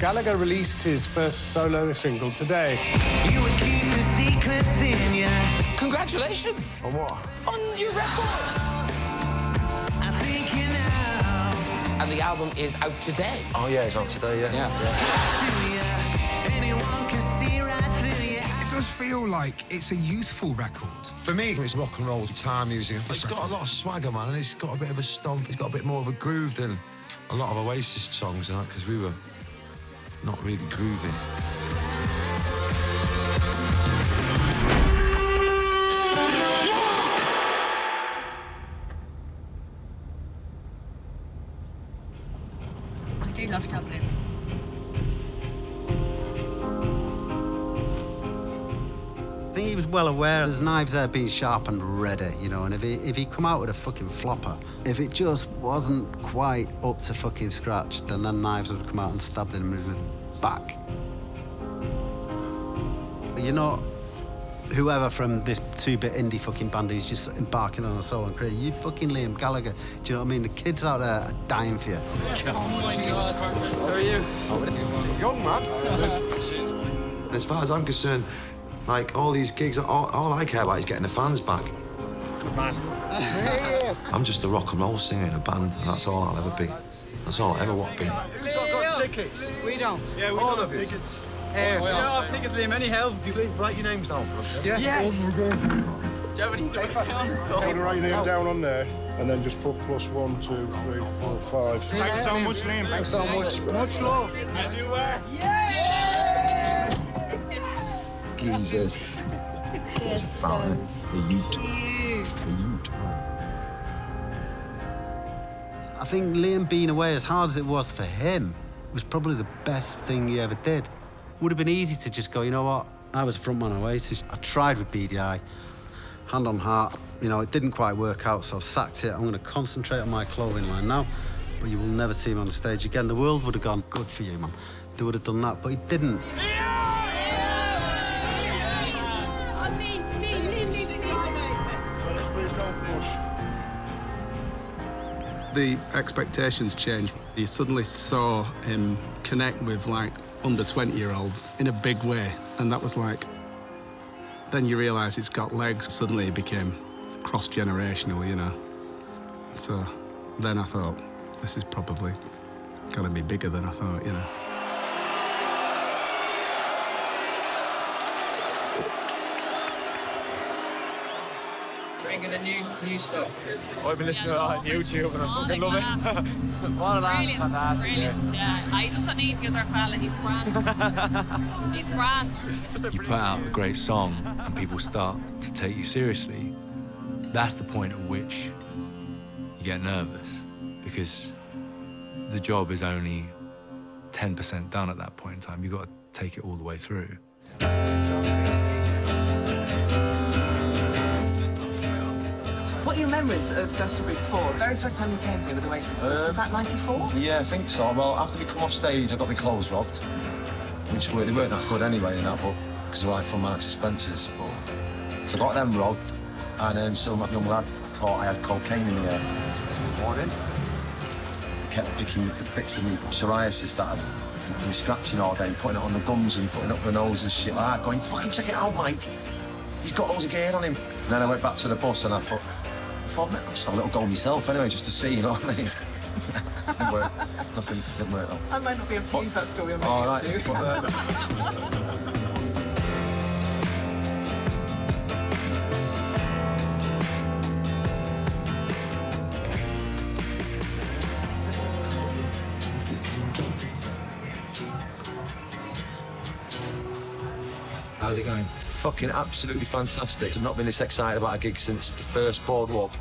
Gallagher released his first solo single today. You would keep the secrets in ya. Congratulations! On what? On your record! I think you know. And the album is out today. Oh yeah, it's out today, yeah. Anyone can see right through you. It does feel like it's a youthful record. For me, it's rock and roll guitar music. It's got a lot of swagger, man, and it's got a bit of a stomp. It's got a bit more of a groove than a lot of Oasis songs, because we were not really groovy. I do love Dublin. I think he was well aware his knives there being sharp and ready, you know, and if he come out with a fucking flopper, if it just wasn't quite up to fucking scratch, then them knives would come out and stabbed him in the back. You're not whoever from this 2-bit indie fucking band who's just embarking on a solo career. You fucking Liam Gallagher. Do you know what I mean? The kids out there are dying for you. How are you? Young man. And as far as I'm concerned, like all these gigs, all I care about is getting the fans back. Good man. I'm just a rock and roll singer in a band, and that's all I'll ever be. That's all I ever want to be. Who's not got tickets? We don't. Yeah, we don't have tickets. Here. We don't have tickets, Liam. Any help? If you please write your names down for us. Yeah. Yes. Do you have any down? Write your name down on there, and then just put +1, 2, 3, 4, 5. Thanks so much, Liam. Thanks so much. Much love. As you were. Yeah! Jesus. They're so The Ute. cute. I think Liam being away, as hard as it was for him, was probably the best thing he ever did. Would have been easy to just go, you know what, I was a frontman of Oasis. I tried with BDI, hand on heart, you know, it didn't quite work out, so I've sacked it. I'm going to concentrate on my clothing line now, but you will never see him on the stage again. The world would have gone, good for you, man. They would have done that, but he didn't. The expectations changed. You suddenly saw him connect with like under 20-year-olds in a big way, and that was like, then you realise it's got legs. Suddenly it became cross-generational, you know. So then I thought, this is probably gonna be bigger than I thought, you know. Bringing the new stuff. I've been listening to that on YouTube and I fucking love it. What a man, fantastic. Brilliant, yeah. I just need the other fella, he's grand. He's grand. You put out a great song and people start to take you seriously, that's the point at which you get nervous, because the job is only 10% done at that point in time. You've got to take it all the way through. What are your memories of Glastonbury before? The very first time you came here with Oasis, was that 94? Yeah, I think so. Well, after we come off stage, I got my clothes robbed. which they weren't that good anyway in that book, because they're like from Marks and Spencer's. But, so I got them robbed, and then some young lad thought I had cocaine in the air. Morning. Kept picking the bits of me psoriasis that I'd been scratching all day and putting it on the gums and putting it up the nose and shit like that, going, fucking check it out, mate. He's got loads of gear on him. And then I went back to the bus and I thought, mate, I'll just have a little go myself anyway, just to see, you know what I mean? Didn't work. Nothing didn't work though. I might not be able to use that story on all my right. YouTube. How's it going? Fucking absolutely fantastic. I've not been this excited about a gig since the first boardwalk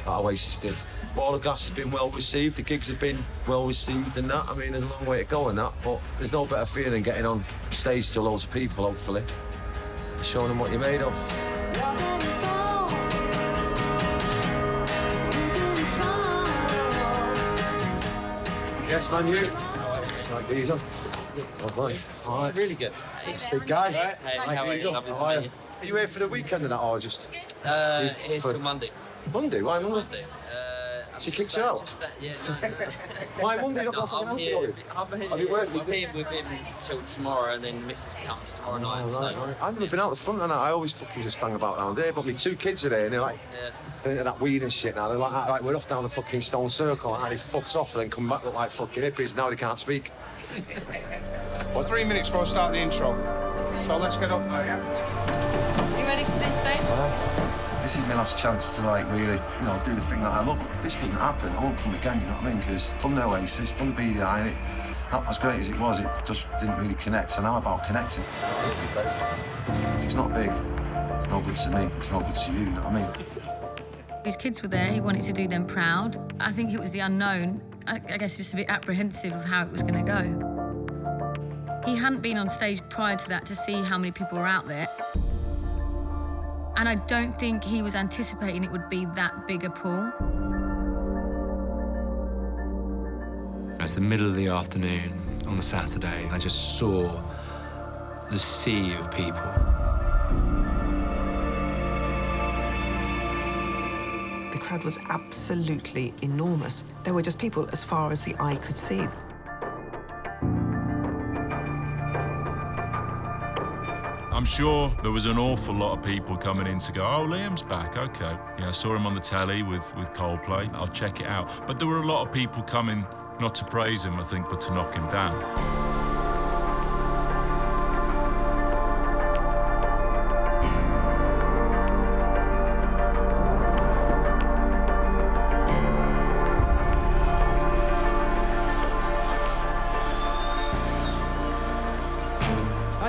that Oasis did. All the gas has been well received, the gigs have been well received and that. I mean, there's a long way to go in that, but there's no better feeling than getting on stage to loads of people, hopefully. Showing them what you're made of. Yes, man, you. Right, geezer. How's life? All right. Really good. Big guy. Hey, how are you? Lovely to meet you. Are you here for the weekend and that, or just? Here till Monday. Monday? Why Monday? She kicks you out? Yeah. Why Monday? Not got I'm here. I'm here with him till tomorrow, and then the missus comes tomorrow night. Right, so. right. I've never been out the front and I always fucking just hang about down there. But my 2 kids are there and they're like, they're into that weed and shit now. They're like, we're off down the fucking Stone Circle and they fucked off and then come back look like fucking hippies. Now they can't speak. Well, 3 minutes before I start the intro. So let's get up there, yeah? You ready for this, babe? This is my last chance to like really, you know, do the thing that I love. If this doesn't happen, I won't come again, you know what I mean? Because done the Oasis, done BDI, and as great as it was, it just didn't really connect. So now I'm about connecting. If it's not big, it's no good to me, it's no good to you, you know what I mean? His kids were there, he wanted to do them proud. I think it was the unknown, I guess just a bit apprehensive of how it was going to go. He hadn't been on stage prior to that to see how many people were out there. And I don't think he was anticipating it would be that big a pool. It's the middle of the afternoon on the Saturday. I just saw the sea of people. The crowd was absolutely enormous. There were just people as far as the eye could see. I'm sure there was an awful lot of people coming in to go, oh, Liam's back, okay. Yeah, I saw him on the telly with Coldplay. I'll check it out. But there were a lot of people coming not to praise him, I think, but to knock him down.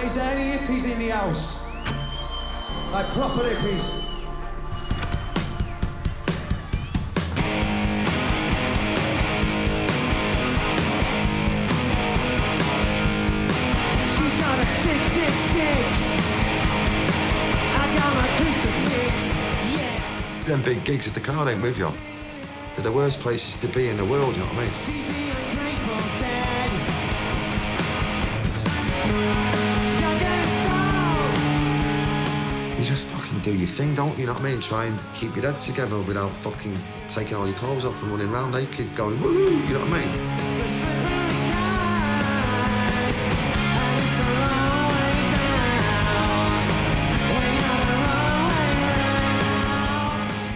Is there any hippies in the house? Like proper hippies? She got a 666. I got my crucifix. Yeah. Them big gigs, if the crowd ain't with you, they're the worst places to be in the world, you know what I mean? She's the ungrateful dad. You just fucking do your thing, don't you know what I mean? Try and keep your head together without fucking taking all your clothes off and running around naked going, woo, you know what I mean?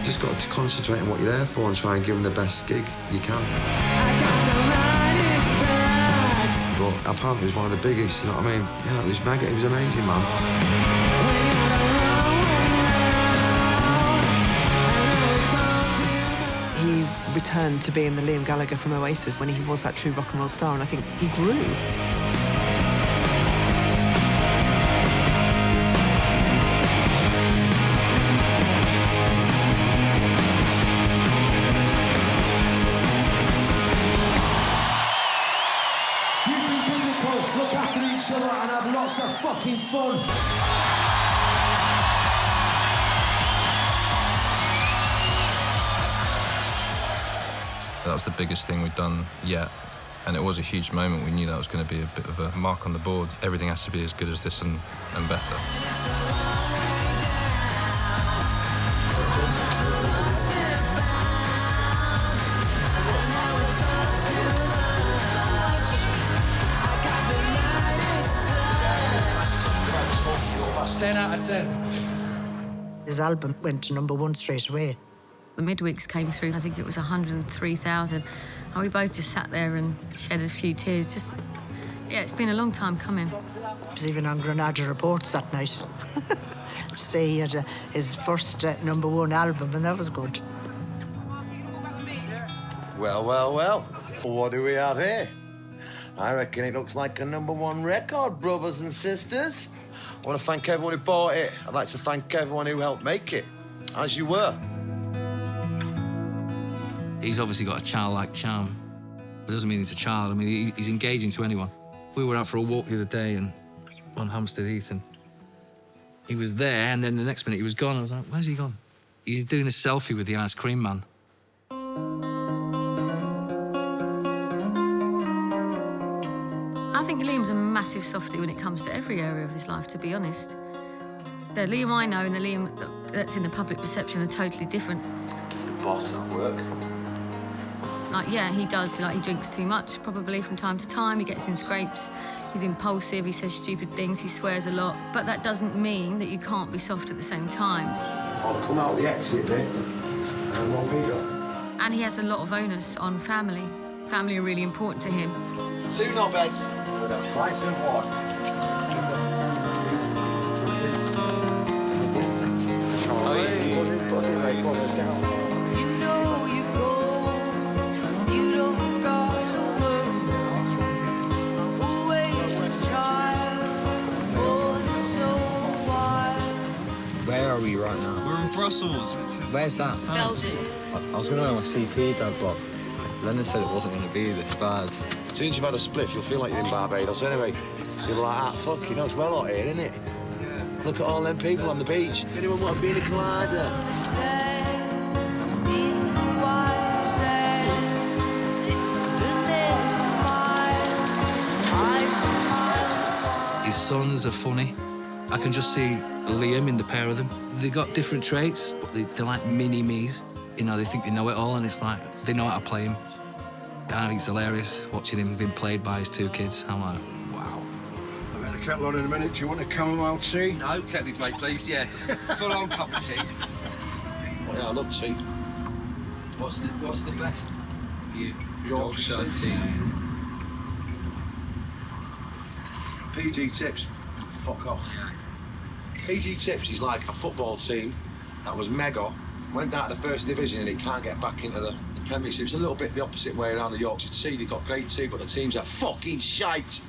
Just got to concentrate on what you're there for and try and give them the best gig you can. But apparently it was one of the biggest, you know what I mean? Yeah, it was mega, it was amazing, man. He returned to being the Liam Gallagher from Oasis when he was that true rock and roll star, and I think he grew. You be biblical, look after each other and have lots of fucking fun. That was the biggest thing we've done yet. And it was a huge moment. We knew that was going to be a bit of a mark on the board. Everything has to be as good as this and better. That's 10 out of 10. His album went to #1 straight away. The midweeks came through, and I think it was 103,000. And we both just sat there and shed a few tears. Just, yeah, it's been a long time coming. I was even on Granada Reports that night to say he had his first #1 album, and that was good. Well, well, well. What do we have here? I reckon it looks like a #1 record, brothers and sisters. I want to thank everyone who bought it. I'd like to thank everyone who helped make it, as you were. He's obviously got a childlike charm. It doesn't mean he's a child. I mean, he's engaging to anyone. We were out for a walk the other day and on Hampstead Heath, and he was there, and then the next minute he was gone. I was like, where's he gone? He's doing a selfie with the ice cream man. I think Liam's a massive softie when it comes to every area of his life, to be honest. The Liam I know and the Liam that's in the public perception are totally different. It's the boss at work. Like, yeah, he does, like, he drinks too much, probably, from time to time. He gets in scrapes, he's impulsive, he says stupid things, he swears a lot. But that doesn't mean that you can't be soft at the same time. I'll come out the exit bit and won't meet up. And he has a lot of onus on family. Family are really important to him. 2 knobheads for the price of 1. Where are we right now? We're in Brussels. Where's that? Belgium. I was going to wear my CP, Dad, but Lennon said it wasn't going to be this bad. As soon as you've had a spliff, you'll feel like you're in Barbados anyway. You'll be like, ah, fuck, you know, it's well out here, isn't it? Yeah. Look at all them people on the beach. Anyone want to be in a collider? His sons are funny. I can just see Liam in the pair of them. They've got different traits, but they're like mini-me's. You know, they think they know it all, and it's like, they know how to play him. I think it's hilarious watching him being played by his 2 kids. I'm like, wow. I'll get the kettle on in a minute. Do you want a chamomile tea? No, Tetley's, mate, please, yeah. Full-on cup of tea. Yeah, I love tea. What's the best for you? Yorkshire tea. PG Tips, fuck off. PG Tips is like a football team that was mega, went down to the 1st division and it can't get back into the Premiership. It's a little bit the opposite way around the Yorkshire tea. They've got great tea, but the teams are fucking shite.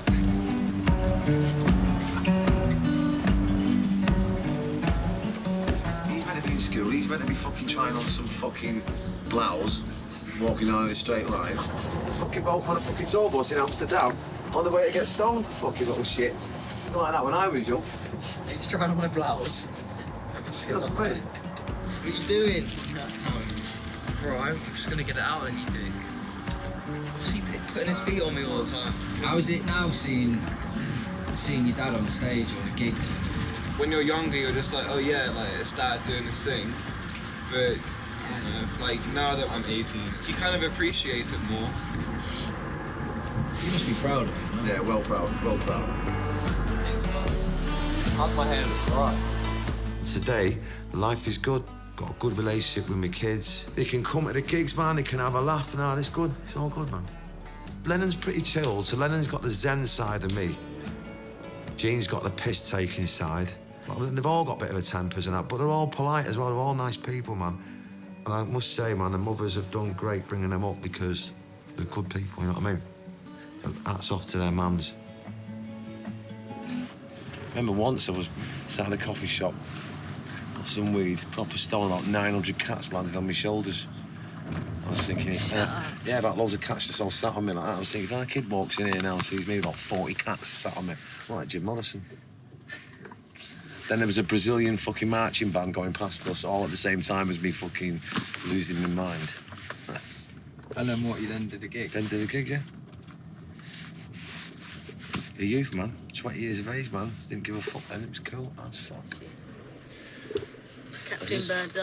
He's meant to be in school, he's meant to be fucking trying on some fucking blouse, walking down in a straight line. Fucking both on a fucking tour bus in Amsterdam on the way to get stoned, fucking little shit. It's not like that when I was young. He's trying on my blouse. What are you doing? Bro, I'm just gonna get it out and you do. What's he putting his feet on me all the time? How is it now seeing your dad on stage or the gigs? When you're younger, you're just like, oh yeah, like I started doing this thing. But, you know, like now that I'm 18, you kind of appreciate it more. You must be proud of it, no? Yeah, well proud, well proud. How's my hair look? Right. Today, life is good. Got a good relationship with my kids. They can come to the gigs, man. They can have a laugh and all. It's good. It's all good, man. Lennon's pretty chilled, so Lennon's got the zen side of me. Jean's got the piss-taking side. They've all got a bit of a tempers and that, but they're all polite as well. They're all nice people, man. And I must say, man, the mothers have done great bringing them up because they're good people, you know what I mean? Hats off to their mums. Remember once I was sat in a coffee shop, got some weed, proper stolen, about 900 cats landed on my shoulders. I was thinking, yeah, about loads of cats just all sat on me like that. I was thinking, if our kid walks in here now and sees me, about 40 cats sat on me, I'm like Jim Morrison. Then there was a Brazilian fucking marching band going past us all at the same time as me fucking losing my mind. And then what, you then did a gig? Then did a gig, yeah. A youth, man. 20 years of age, man. Didn't give a fuck then. It was cool as fuck. Captain Birdseye.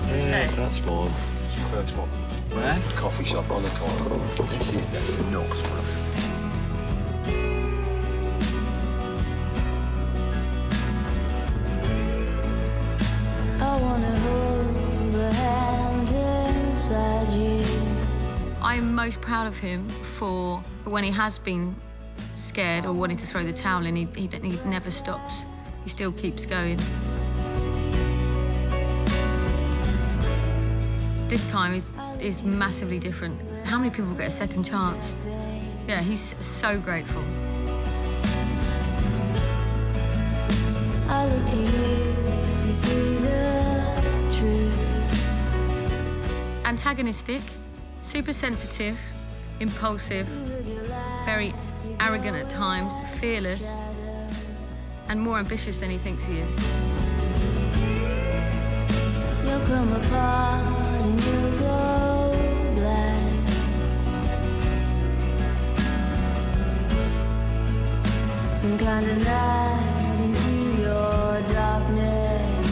Yeah, that's one. It's your first one. Where? Coffee shop on the corner. This is the nuts, man. I wanna hold the hand inside you. I'm most proud of him for when he has been scared or wanting to throw the towel in, he never stops. He still keeps going. This time is massively different. How many people get a second chance? Yeah, he's so grateful. I look to you to see the truth. Antagonistic, super sensitive, impulsive, very arrogant at times, fearless, and more ambitious than he thinks he is. You'll come apart and you'll go black. Some kind of light into your darkness.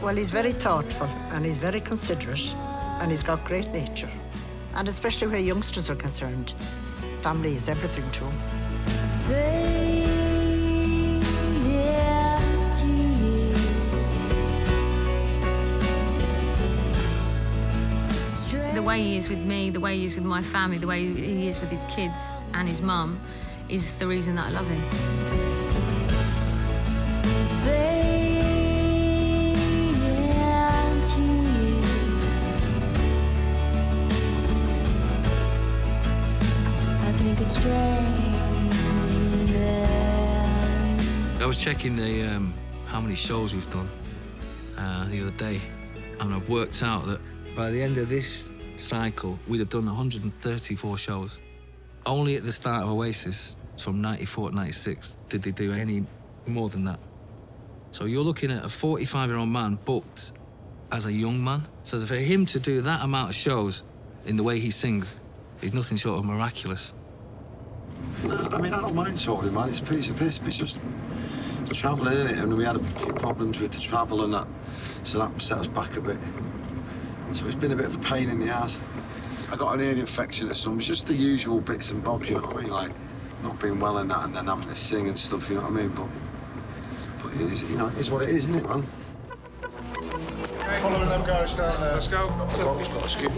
Well, he's very thoughtful and he's very considerate and he's got great nature. And especially where youngsters are concerned, family is everything to him. The way he is with me, the way he is with my family, the way he is with his kids and his mum is the reason that I love him. I was checking the how many shows we've done the other day, and I've worked out that by the end of this cycle, we'd have done 134 shows. Only at the start of Oasis, from 94 to 96, did they do any more than that. So you're looking at a 45-year-old man booked as a young man. So for him to do that amount of shows in the way he sings is nothing short of miraculous. I mean, I don't mind touring, man. It's a piece of piss. It's just travelling, innit? And we had a few problems with the travel and that, so that set us back a bit. So it's been a bit of a pain in the ass. I got an ear infection or something. It's just the usual bits and bobs, you know what I mean? Like, not being well in that and then having to sing and stuff, you know what I mean? But it is, you know, it is what it is, isn't it, man? Following them guys down there. Let's go. He's got a skip.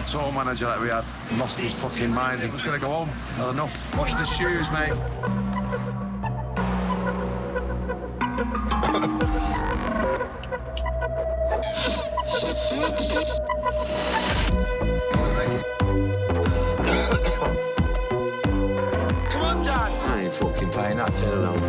Tour manager that we had lost his fucking mind. He was going to go home. Not enough. Wash the shoes, mate. Come on, Dad. I ain't fucking playing that turn around.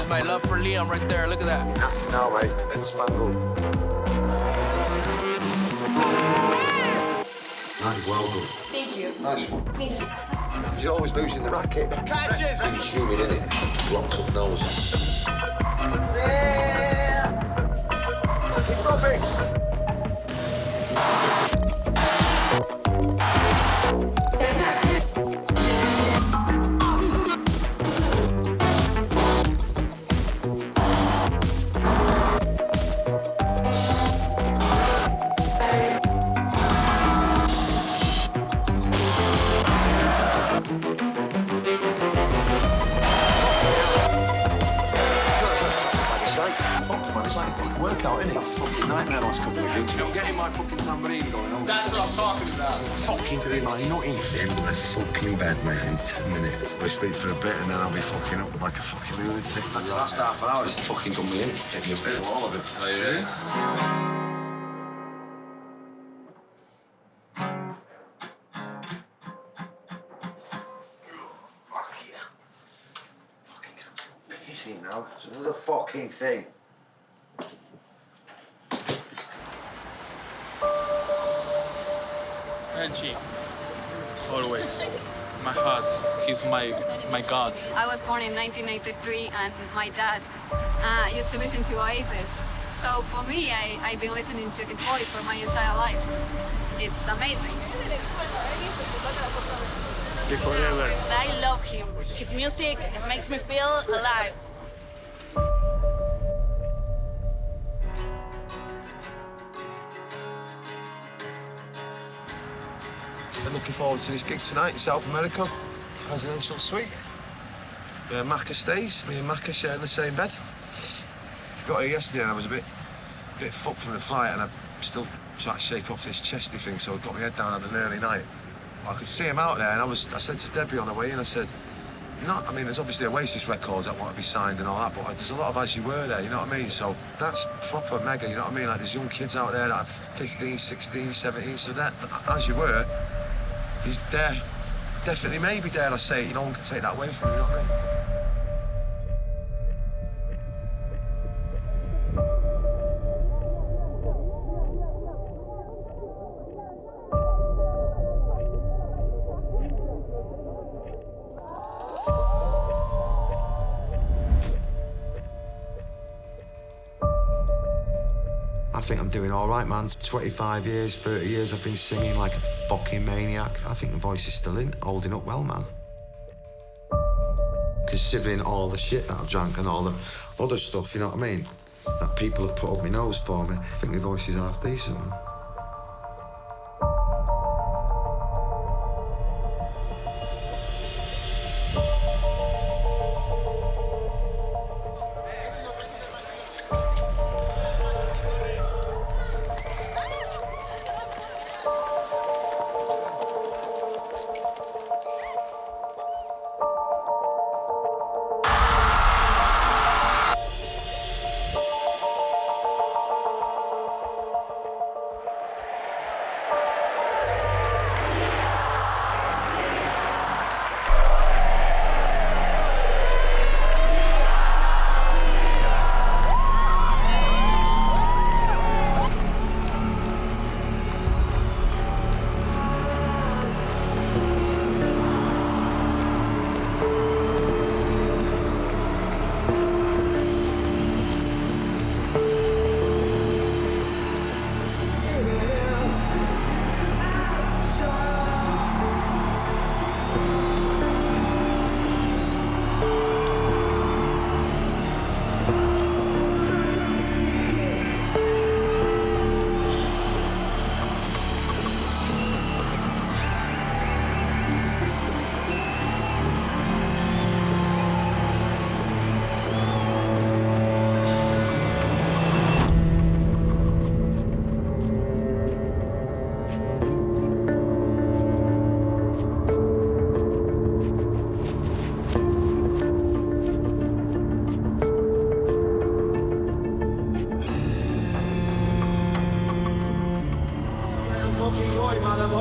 My love for Liam right there, look at that. No, mate, it's spangled. Nice, well done. Thank you. Nice one. Thank you. You're always losing the racket. Catch it! Really humid, innit? Blocked up nose. It's rubbish. It's like a fucking workout, innit? A fucking nightmare last couple of gigs. Not getting my fucking tambourine going on. That's what I'm talking about. Fucking doing my nutting. In my fucking bed, mate, in 10 minutes. I sleep for a bit and then I'll be fucking up like a fucking lunatic. That's the last half an hour. It's fucking done me in. Taking a bit of all of it. Are you ready? Fuck yeah. Fucking can't stop pissing now. It's another fucking thing. Richie. Always. My heart. He's my God. I was born in 1983 and my dad used to listen to Oasis. So for me, I've been listening to his voice for my entire life. It's amazing. Forever. I love him. His music makes me feel alive. I'm looking forward to this gig tonight in South America. Presidential Suite. Macca stays. Me and Macca sharing the same bed. Got here yesterday and I was a bit fucked from the flight and I still trying to shake off this chesty thing, so I got my head down at an early night. I could see him out there and I said to Debbie on the way in, I said, I mean, there's obviously Oasis records that want to be signed and all that, but there's a lot of As You Were there, you know what I mean? So that's proper mega, you know what I mean? Like, there's young kids out there that are 15, 16, 17, so that, As You Were, is there, definitely maybe dare I say it, no one can take that away from me, you know what I mean? I think I'm doing all right, man. 25 years, 30 years, I've been singing like a fucking maniac. I think the voice is still holding up well, man. Considering all the shit that I've drank and all the other stuff, you know what I mean? That people have put up my nose for me. I think my voice is half decent, man.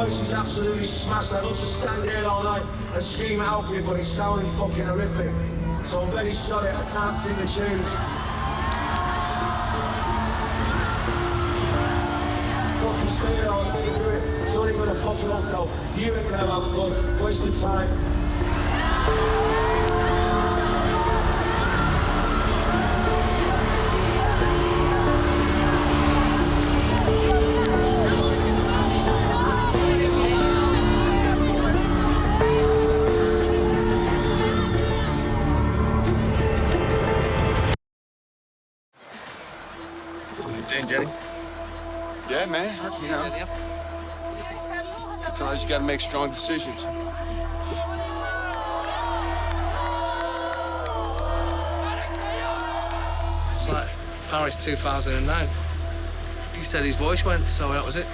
She's absolutely smashed. I'd love to stand here all night and scream out for you, but it's sounding fucking horrific. So I'm very sorry, I can't sing the tunes. Fucking stay here all day, do it. It's only gonna fuck you up though. You ain't gonna have fun. Waste of time. Yeah, man. You know. Sometimes you gotta make strong decisions. It's like Paris 2009. He said his voice went, so that was it.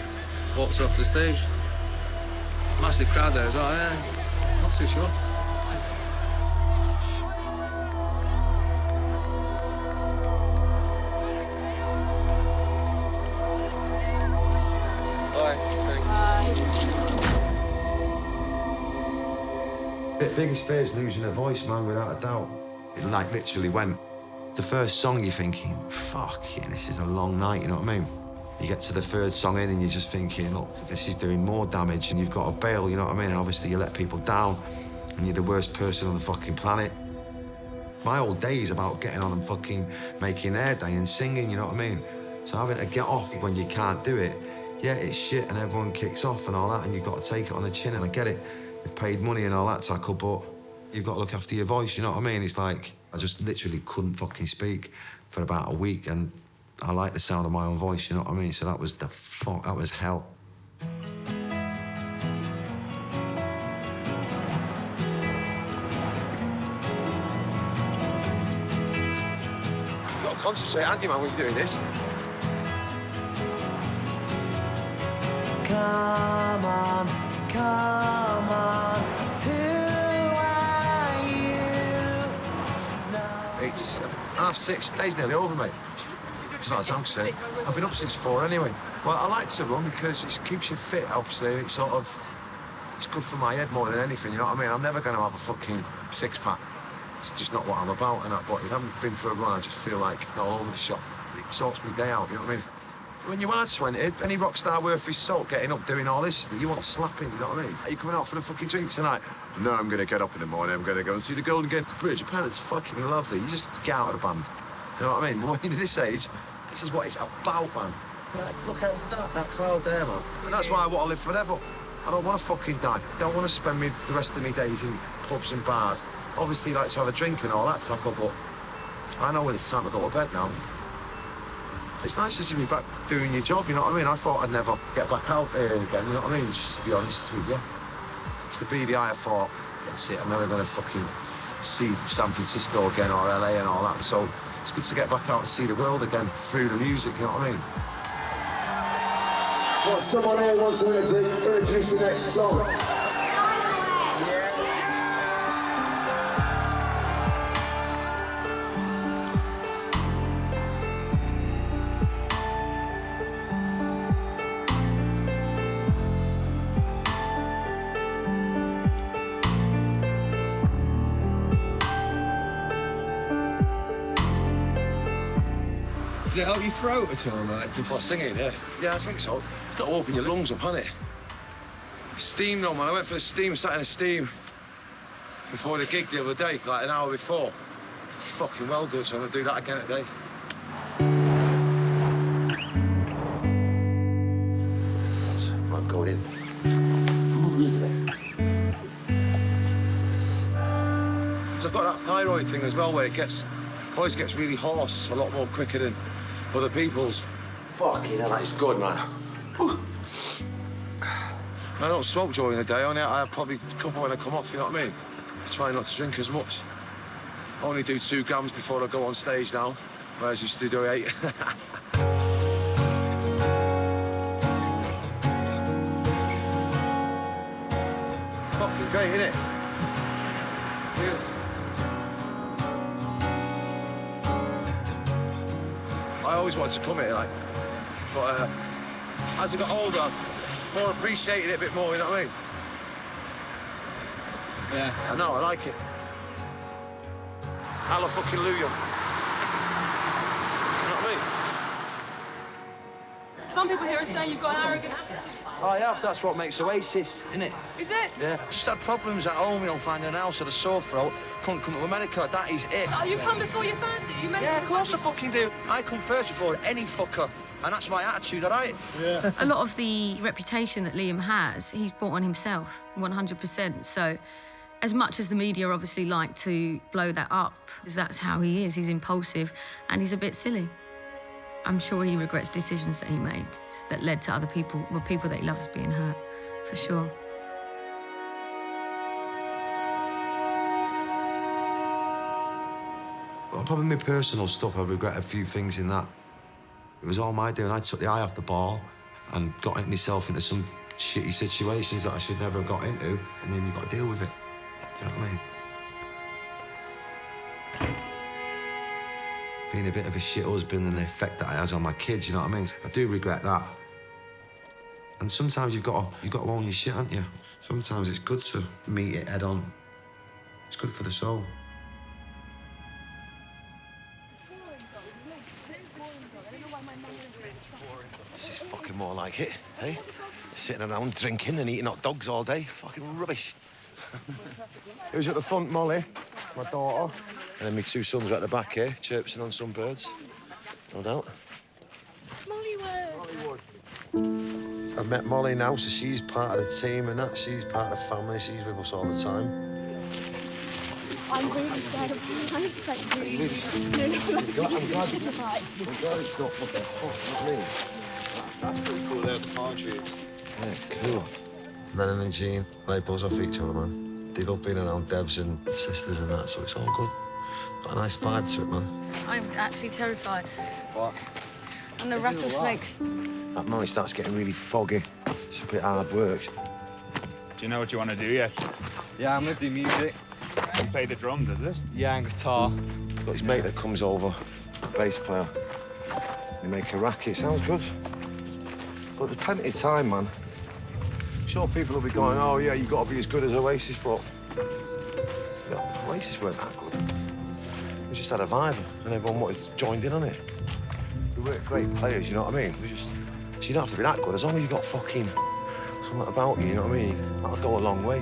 Walked off the stage. Massive crowd there as well, yeah. Not too sure. The biggest fear is losing a voice, man, without a doubt. It like literally went. The first song you're thinking, fucking, this is a long night, you know what I mean? You get to the third song in and you're just thinking, look, this is doing more damage and you've got to bail, you know what I mean? And obviously you let people down and you're the worst person on the fucking planet. My whole day is about getting on and fucking making their day and singing, you know what I mean? So having to get off when you can't do it, yeah, it's shit and everyone kicks off and all that and you've got to take it on the chin, and I get it. You've paid money and all that tackle, but you've got to look after your voice, you know what I mean? It's like, I just literally couldn't fucking speak for about a week, and I like the sound of my own voice, you know what I mean? So that was that was hell. You've got to concentrate, aren't you, man, when you're doing this? Come on, come on, who are you? It's 6:30, day's nearly over, mate. As far as I'm concerned. I've been up since 4 anyway. Well, I like to run because it keeps you fit, obviously, and it's good for my head more than anything, you know what I mean? I'm never going to have a fucking six-pack. It's just not what I'm about, and but if I haven't been for a run, I just feel like all over the shop. It sorts me day out, you know what I mean? When you are 20, any rock star worth his salt getting up doing all this, you want slapping, you know what I mean? Are you coming out for the fucking drink tonight? No, I'm going to get up in the morning, I'm going to go and see the Golden Gate Bridge. Apparently it's fucking lovely. You just get out of the band. You know what I mean? But when you're this age, this is what it's about, man. Look at that cloud there, man. And that's why I want to live forever. I don't want to fucking die. I don't want to spend the rest of my days in pubs and bars. Obviously, like to have a drink and all that tackle, but I know when it's time to go to bed now. It's nice to see me back doing your job, you know what I mean? I thought I'd never get back out here again, you know what I mean? Just to be honest with you. After BDI, I thought, that's it, I'm never going to fucking see San Francisco again or LA and all that. So it's good to get back out and see the world again through the music, you know what I mean? Well, someone here wants to introduce the next song. Does it help your throat at all, like? What, singing, yeah? Yeah, I think so. You've got to open your lungs up, haven't it? Steam, though, man. I went for the steam, sat in the steam before the gig the other day, like an hour before. Fucking well good, so I'm going to do that again today. I'm going in. I've got that thyroid thing as well, where voice gets really hoarse a lot more quicker than other people's. Fucking hell, that is good, man. Whew. I don't smoke during the day, only I have probably a couple when I come off, you know what I mean? I try not to drink as much. I only do 2 grams before I go on stage now, whereas I used to do 8. Fucking great, innit? Beautiful. I always wanted to come here, like, but as I got older, I more appreciated it a bit more, you know what I mean? Yeah. I know, I like it. Hallelujah. You know what I mean? Some people here are saying you've got an arrogant attitude. I have, that's what makes Oasis, innit? Is it? Yeah. Just had problems at home, you know, finding an house, had a sore throat, couldn't come to America, that is it. Oh, you come before your fans, do you? Yeah, of course I fucking do. I come first before any fucker, and that's my attitude, all right? Yeah. A lot of the reputation that Liam has, he's brought on himself, 100%. So as much as the media obviously like to blow that up, because that's how he is, he's impulsive and he's a bit silly. I'm sure he regrets decisions that he made that led to other people, well, people that he loves being hurt, for sure. Well, probably my personal stuff, I regret a few things in that. It was all my doing. I took the eye off the ball and got myself into some shitty situations that I should never have got into, and then you've got to deal with it. Do you know what I mean? Being a bit of a shit husband and the effect that it has on my kids, you know what I mean? I do regret that. And sometimes you've got to own your shit, haven't you? Sometimes it's good to meet it head on. It's good for the soul. This is Nothing more like it, eh? Sitting around drinking and eating hot dogs all day. Fucking rubbish. Who's at the front, Molly? My daughter. And then my two sons are at the back here, chirping on some birds. No doubt. I've met Molly now, so she's part of the team and that. She's part of the family. She's with us all the time. I'm really scared of heights, actually. I'm glad it's not fucking hot, you know what I mean? That's pretty cool there, the palm trees. Yeah, it's cool. Lennon and Jean, they buzz off each other, man. They love being around Debs and sisters and that, so it's all good. Got a nice vibe to it, man. I'm actually terrified. What? And the rattlesnakes. That night starts getting really foggy. It's a bit hard work. Do you know what you want to do yet? Yeah, I'm gonna do music. You play the drums, is it? Yeah, and guitar. Got his mate that comes over, bass player. They make a racket, sounds good. But there's plenty of time, man. Sure, people will be going, oh, yeah, you got to be as good as Oasis, but... Yeah, Oasis weren't that good. We just had a vibe, and everyone joined in on it. We weren't great players, you know what I mean? We just... So you don't have to be that good, as long as you got fucking something about you, you know what I mean? That'll go a long way.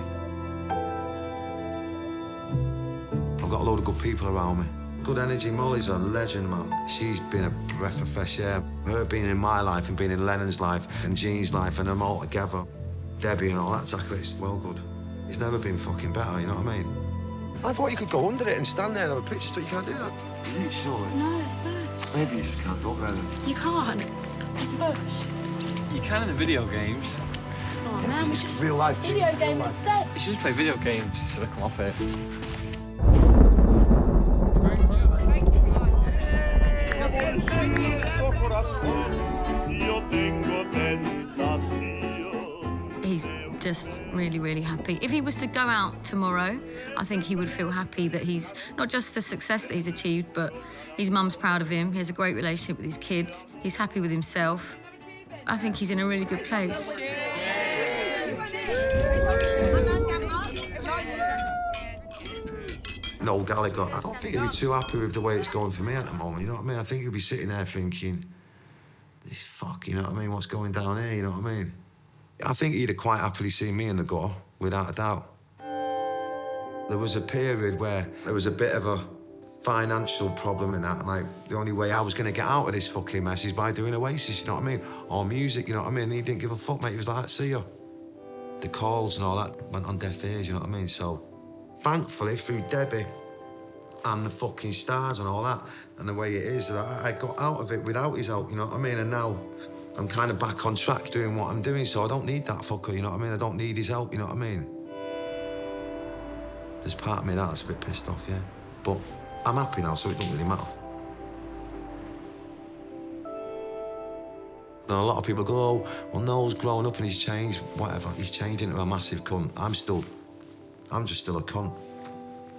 I've got a load of good people around me. Good energy. Molly's a legend, man. She's been a breath of fresh air. Her being in my life and being in Lennon's life and Jean's life and them all together. Debbie and all that, exactly, it's well good. It's never been fucking better, you know what I mean? I thought you could go under it and stand there and have a picture, so you can't do that. Is it sure? No, it's Maybe you just can't go there then. You can't. It's a bush. You can in the video games. Oh, man, we should... Real life. Video game instead. You should just play video games instead of come up here. He's just really, really happy. If he was to go out tomorrow, I think he would feel happy that he's not just the success that he's achieved, but his mum's proud of him. He has a great relationship with his kids. He's happy with himself. I think he's in a really good place. Noel Gallagher, I don't think he'd be too happy with the way it's going for me at the moment, you know what I mean? I think he'll be sitting there thinking, this fuck, you know what I mean? What's going down here, you know what I mean? I think he'd have quite happily seen me in the gutter, without a doubt. There was a period where there was a bit of a financial problem in that, and like, the only way I was going to get out of this fucking mess is by doing Oasis, you know what I mean? Or music, you know what I mean? And he didn't give a fuck, mate. He was like, see ya. The calls and all that went on deaf ears, you know what I mean? So, thankfully, through Debbie and the fucking stars and all that, and the way it is, I got out of it without his help, you know what I mean? And now I'm kind of back on track doing what I'm doing, so I don't need that fucker, you know what I mean? I don't need his help, you know what I mean? There's part of me that's a bit pissed off, yeah. But I'm happy now, so it doesn't really matter. And a lot of people go, oh, well, Noel's grown up and he's changed, whatever. He's changed into a massive cunt. I'm just still a cunt.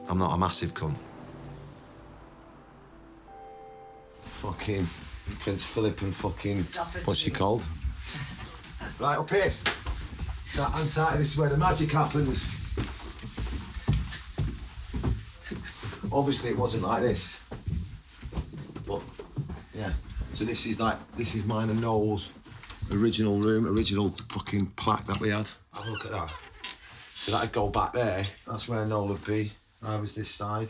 I'm not a massive cunt. Fucking Prince Philip and fucking, what's she called? Right, up here. That hand side, this is where the magic happens. Obviously, it wasn't like this. But, yeah. So this is mine and Noel's original room, original fucking plaque that we had. Have a look at that. So that'd go back there. That's where Noel would be. I was this side.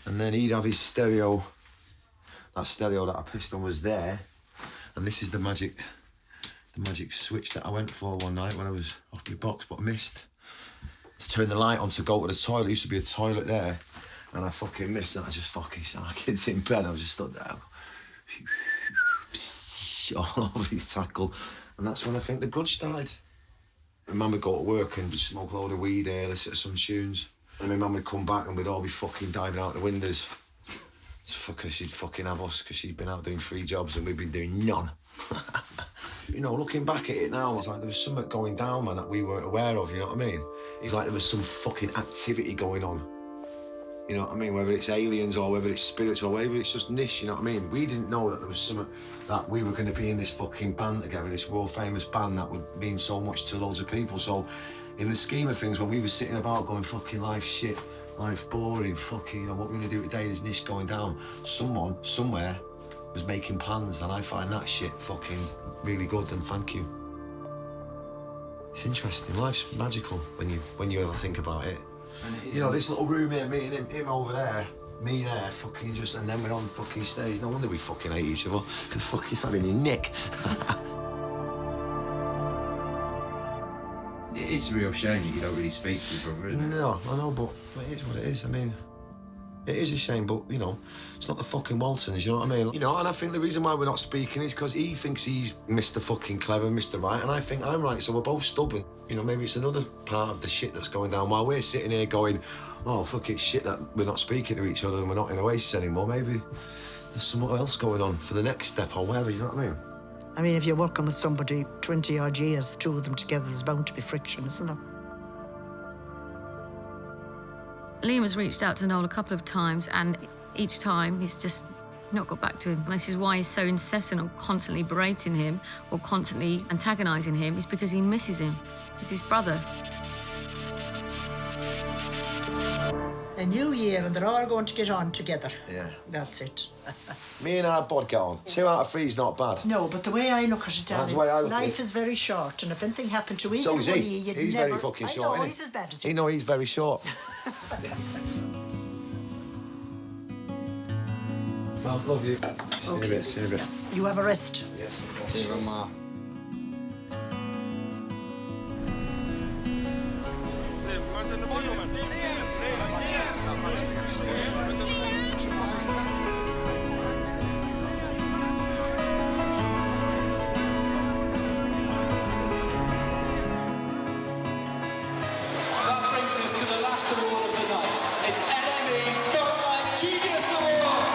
And then he'd have his stereo. That stereo that I pissed on was there. And this is the magic switch that I went for one night when I was off my box, but missed. To turn the light on to go to the toilet. There used to be a toilet there. And I fucking missed, and I just fucking shot my kids in bed. I was just stood there. All over his tackle. And that's when I think the grudge started. My mum would go to work and smoke a load of weed there, listen to some tunes. And my mum would come back and we'd all be fucking diving out the windows. Because she'd fucking have us, because she'd been out doing 3 jobs and we'd been doing none. You know, looking back at it now, I was like, there was something going down, man, that we weren't aware of, you know what I mean? It's like there was some fucking activity going on. You know what I mean? Whether it's aliens or whether it's spirits or whether it's just niche, you know what I mean? We didn't know that there was something, that we were going to be in this fucking band together, this world famous band that would mean so much to loads of people. So in the scheme of things, when we were sitting about going, fucking life shit, life boring, fucking, you know, what we're going to do today, there's niche going down. Someone, somewhere, was making plans, and I find that shit fucking really good, and thank you. It's interesting. Life's magical when you ever think about it. You know, this little room here, me and him over there, me there, fucking just, and then we're on fucking stage. No wonder we fucking hate each other, because fucking it's like in your neck. It is a real shame that you don't really speak to your brother, isn't it? No, I know, but it is what it is. I mean, it is a shame, but, you know, it's not the fucking Waltons, you know what I mean? You know, and I think the reason why we're not speaking is because he thinks he's Mr. fucking clever, Mr. Right, and I think I'm right, so we're both stubborn. You know, maybe it's another part of the shit that's going down while we're sitting here going, oh, fuck, it's shit that we're not speaking to each other and we're not in Oasis anymore. Maybe there's something else going on for the next step or whatever, you know what I mean? I mean, if you're working with somebody 20-odd years, two of them together, there's bound to be friction, isn't there? Liam has reached out to Noel a couple of times, and each time he's just not got back to him. And this is why he's so incessant on constantly berating him or constantly antagonising him, is because he misses him. He's his brother. A new year, and they're all going to get on together. Yeah. That's it. Me and our bod get on. 2 out of 3 is not bad. No, but the way I look at it, That's the way I look at life it. is very short, and if anything happened to either So is one of he. you, you'd He's never... very fucking short, I know, isn't he? he's as bad as you. You know, he's very short. Love you. See you in a bit, see you in a bit. You have a rest. Yes, of course. See you, Grandma. That brings us to the last award of the night. It's NME's Don't Like Genius Award!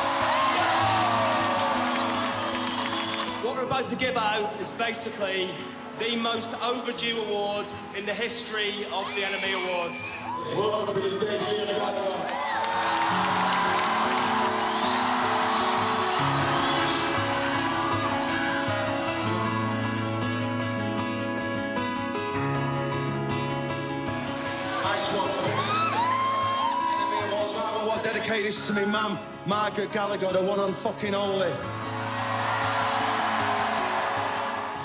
What we're about to give out is basically the most overdue award in the history of the NME Awards. Welcome to the stage, Liam Gallagher. I dedicate this to me mum, Margaret Gallagher, the one and fucking only.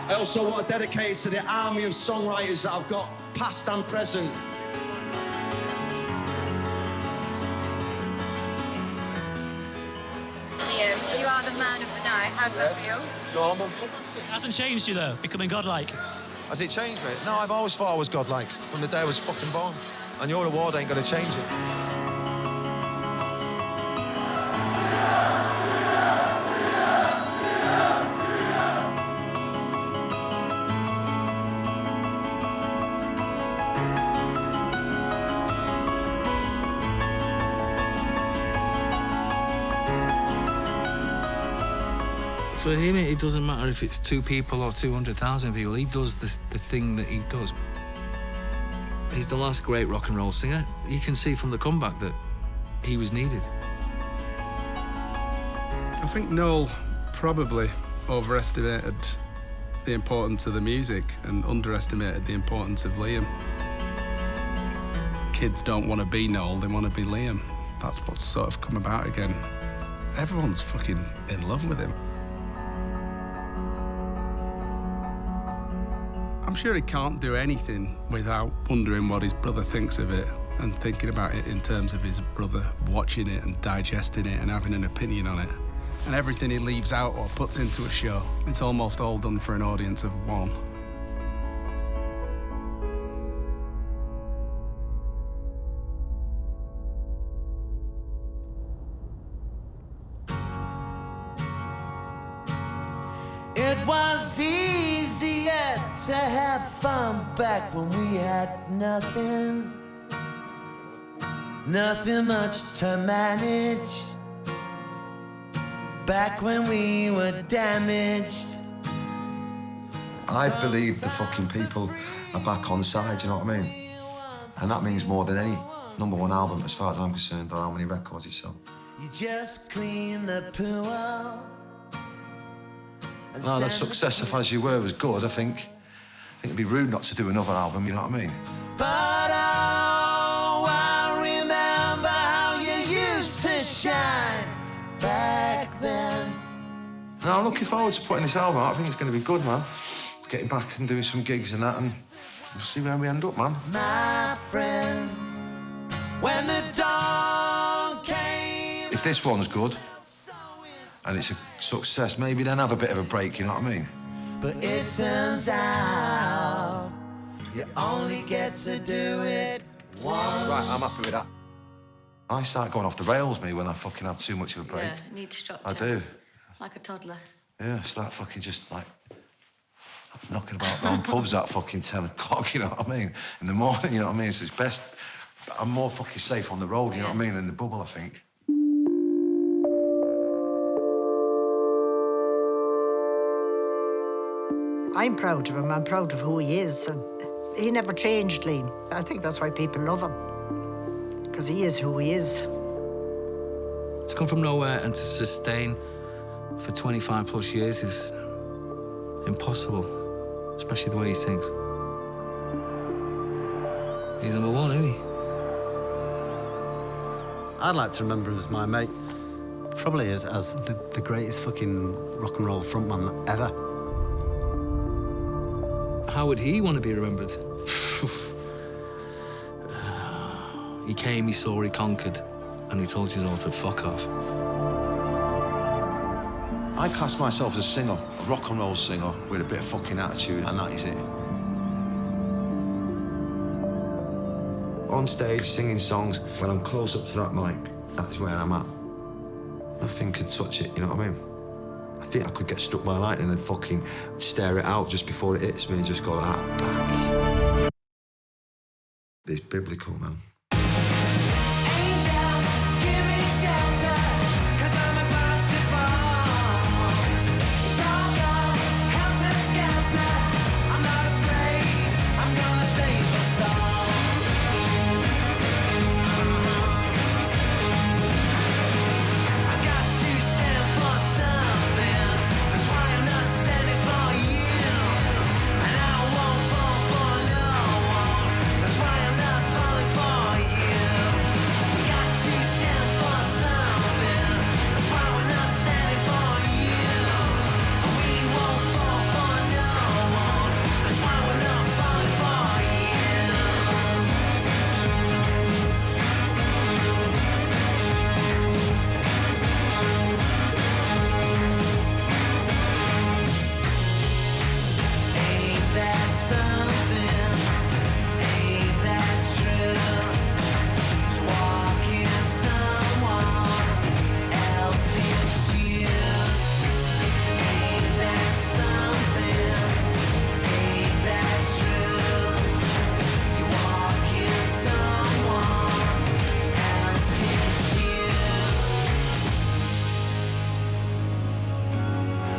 I also want to dedicate it to the army of songwriters that I've got, past and present. Liam, you are the man of the night. How does that feel? Normal. It hasn't changed you, though, becoming godlike. Has it changed me? No, I've always thought I was godlike from the day I was fucking born. And your award ain't gonna change it. For him, it doesn't matter if it's 2 people or 200,000 people. He does the thing that he does. He's the last great rock and roll singer. You can see from the comeback that he was needed. I think Noel probably overestimated the importance of the music and underestimated the importance of Liam. Kids don't want to be Noel, they want to be Liam. That's what's sort of come about again. Everyone's fucking in love with him. I'm sure he can't do anything without wondering what his brother thinks of it and thinking about it in terms of his brother watching it and digesting it and having an opinion on it. And everything he leaves out or puts into a show, it's almost all done for an audience of one. It was easier to have fun back when we had nothing. Nothing much to manage. Back when we were damaged. I believe the fucking people are back on side, you know what I mean? And that means more than any #1 album as far as I'm concerned, or how many records it's sold. You just clean the poo out. No, the success of As You Were was good, I think. It'd be rude not to do another album, you know what I mean? But oh, I remember how you used to shine back then. No, I'm looking forward to putting this album out. I think it's going to be good, man. Getting back and doing some gigs and that, and we'll see where we end up, man. My friend, when the dawn came. If this one's good and it's a success, maybe then have a bit of a break, you know what I mean? But it turns out you only get to do it once. Right, I'm happy with that. I start going off the rails, me, when I fucking have too much of a break. Yeah, need structure. I do. Like a toddler. Yeah, I start fucking just, like, knocking about around pubs at fucking 10 o'clock, you know what I mean? In the morning, you know what I mean? So it's best. I'm more fucking safe on the road, you know what I mean, in the bubble, I think. I'm proud of him. I'm proud of who he is. And he never changed, Liam. I think that's why people love him. Because he is who he is. To come from nowhere and to sustain for 25 plus years is impossible, especially the way he sings. He's number one, isn't he? I'd like to remember him as my mate. Probably as the greatest fucking rock and roll frontman ever. How would he want to be remembered? He came, he saw, he conquered, and he told you all to fuck off. I class myself as a singer, a rock and roll singer with a bit of fucking attitude, and that is it. On stage, singing songs, when I'm close up to that mic, that's where I'm at. Nothing can touch it, you know what I mean? I think I could get struck by lightning and fucking stare it out just before it hits me and just go like that, back. It's biblical, man.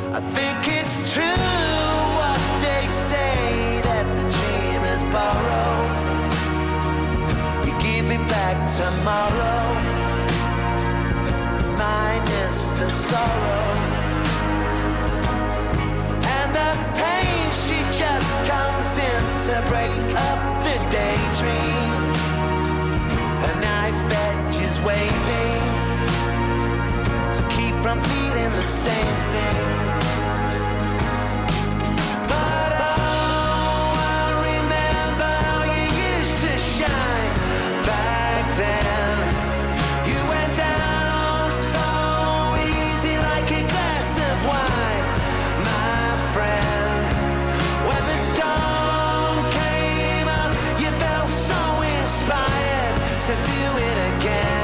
I think it's true what they say, that the dream is borrowed. You give it back tomorrow, minus the sorrow. And the pain, she just comes in to break up the daydream. A knife edge is waving to keep from feeling the same thing. To do it again.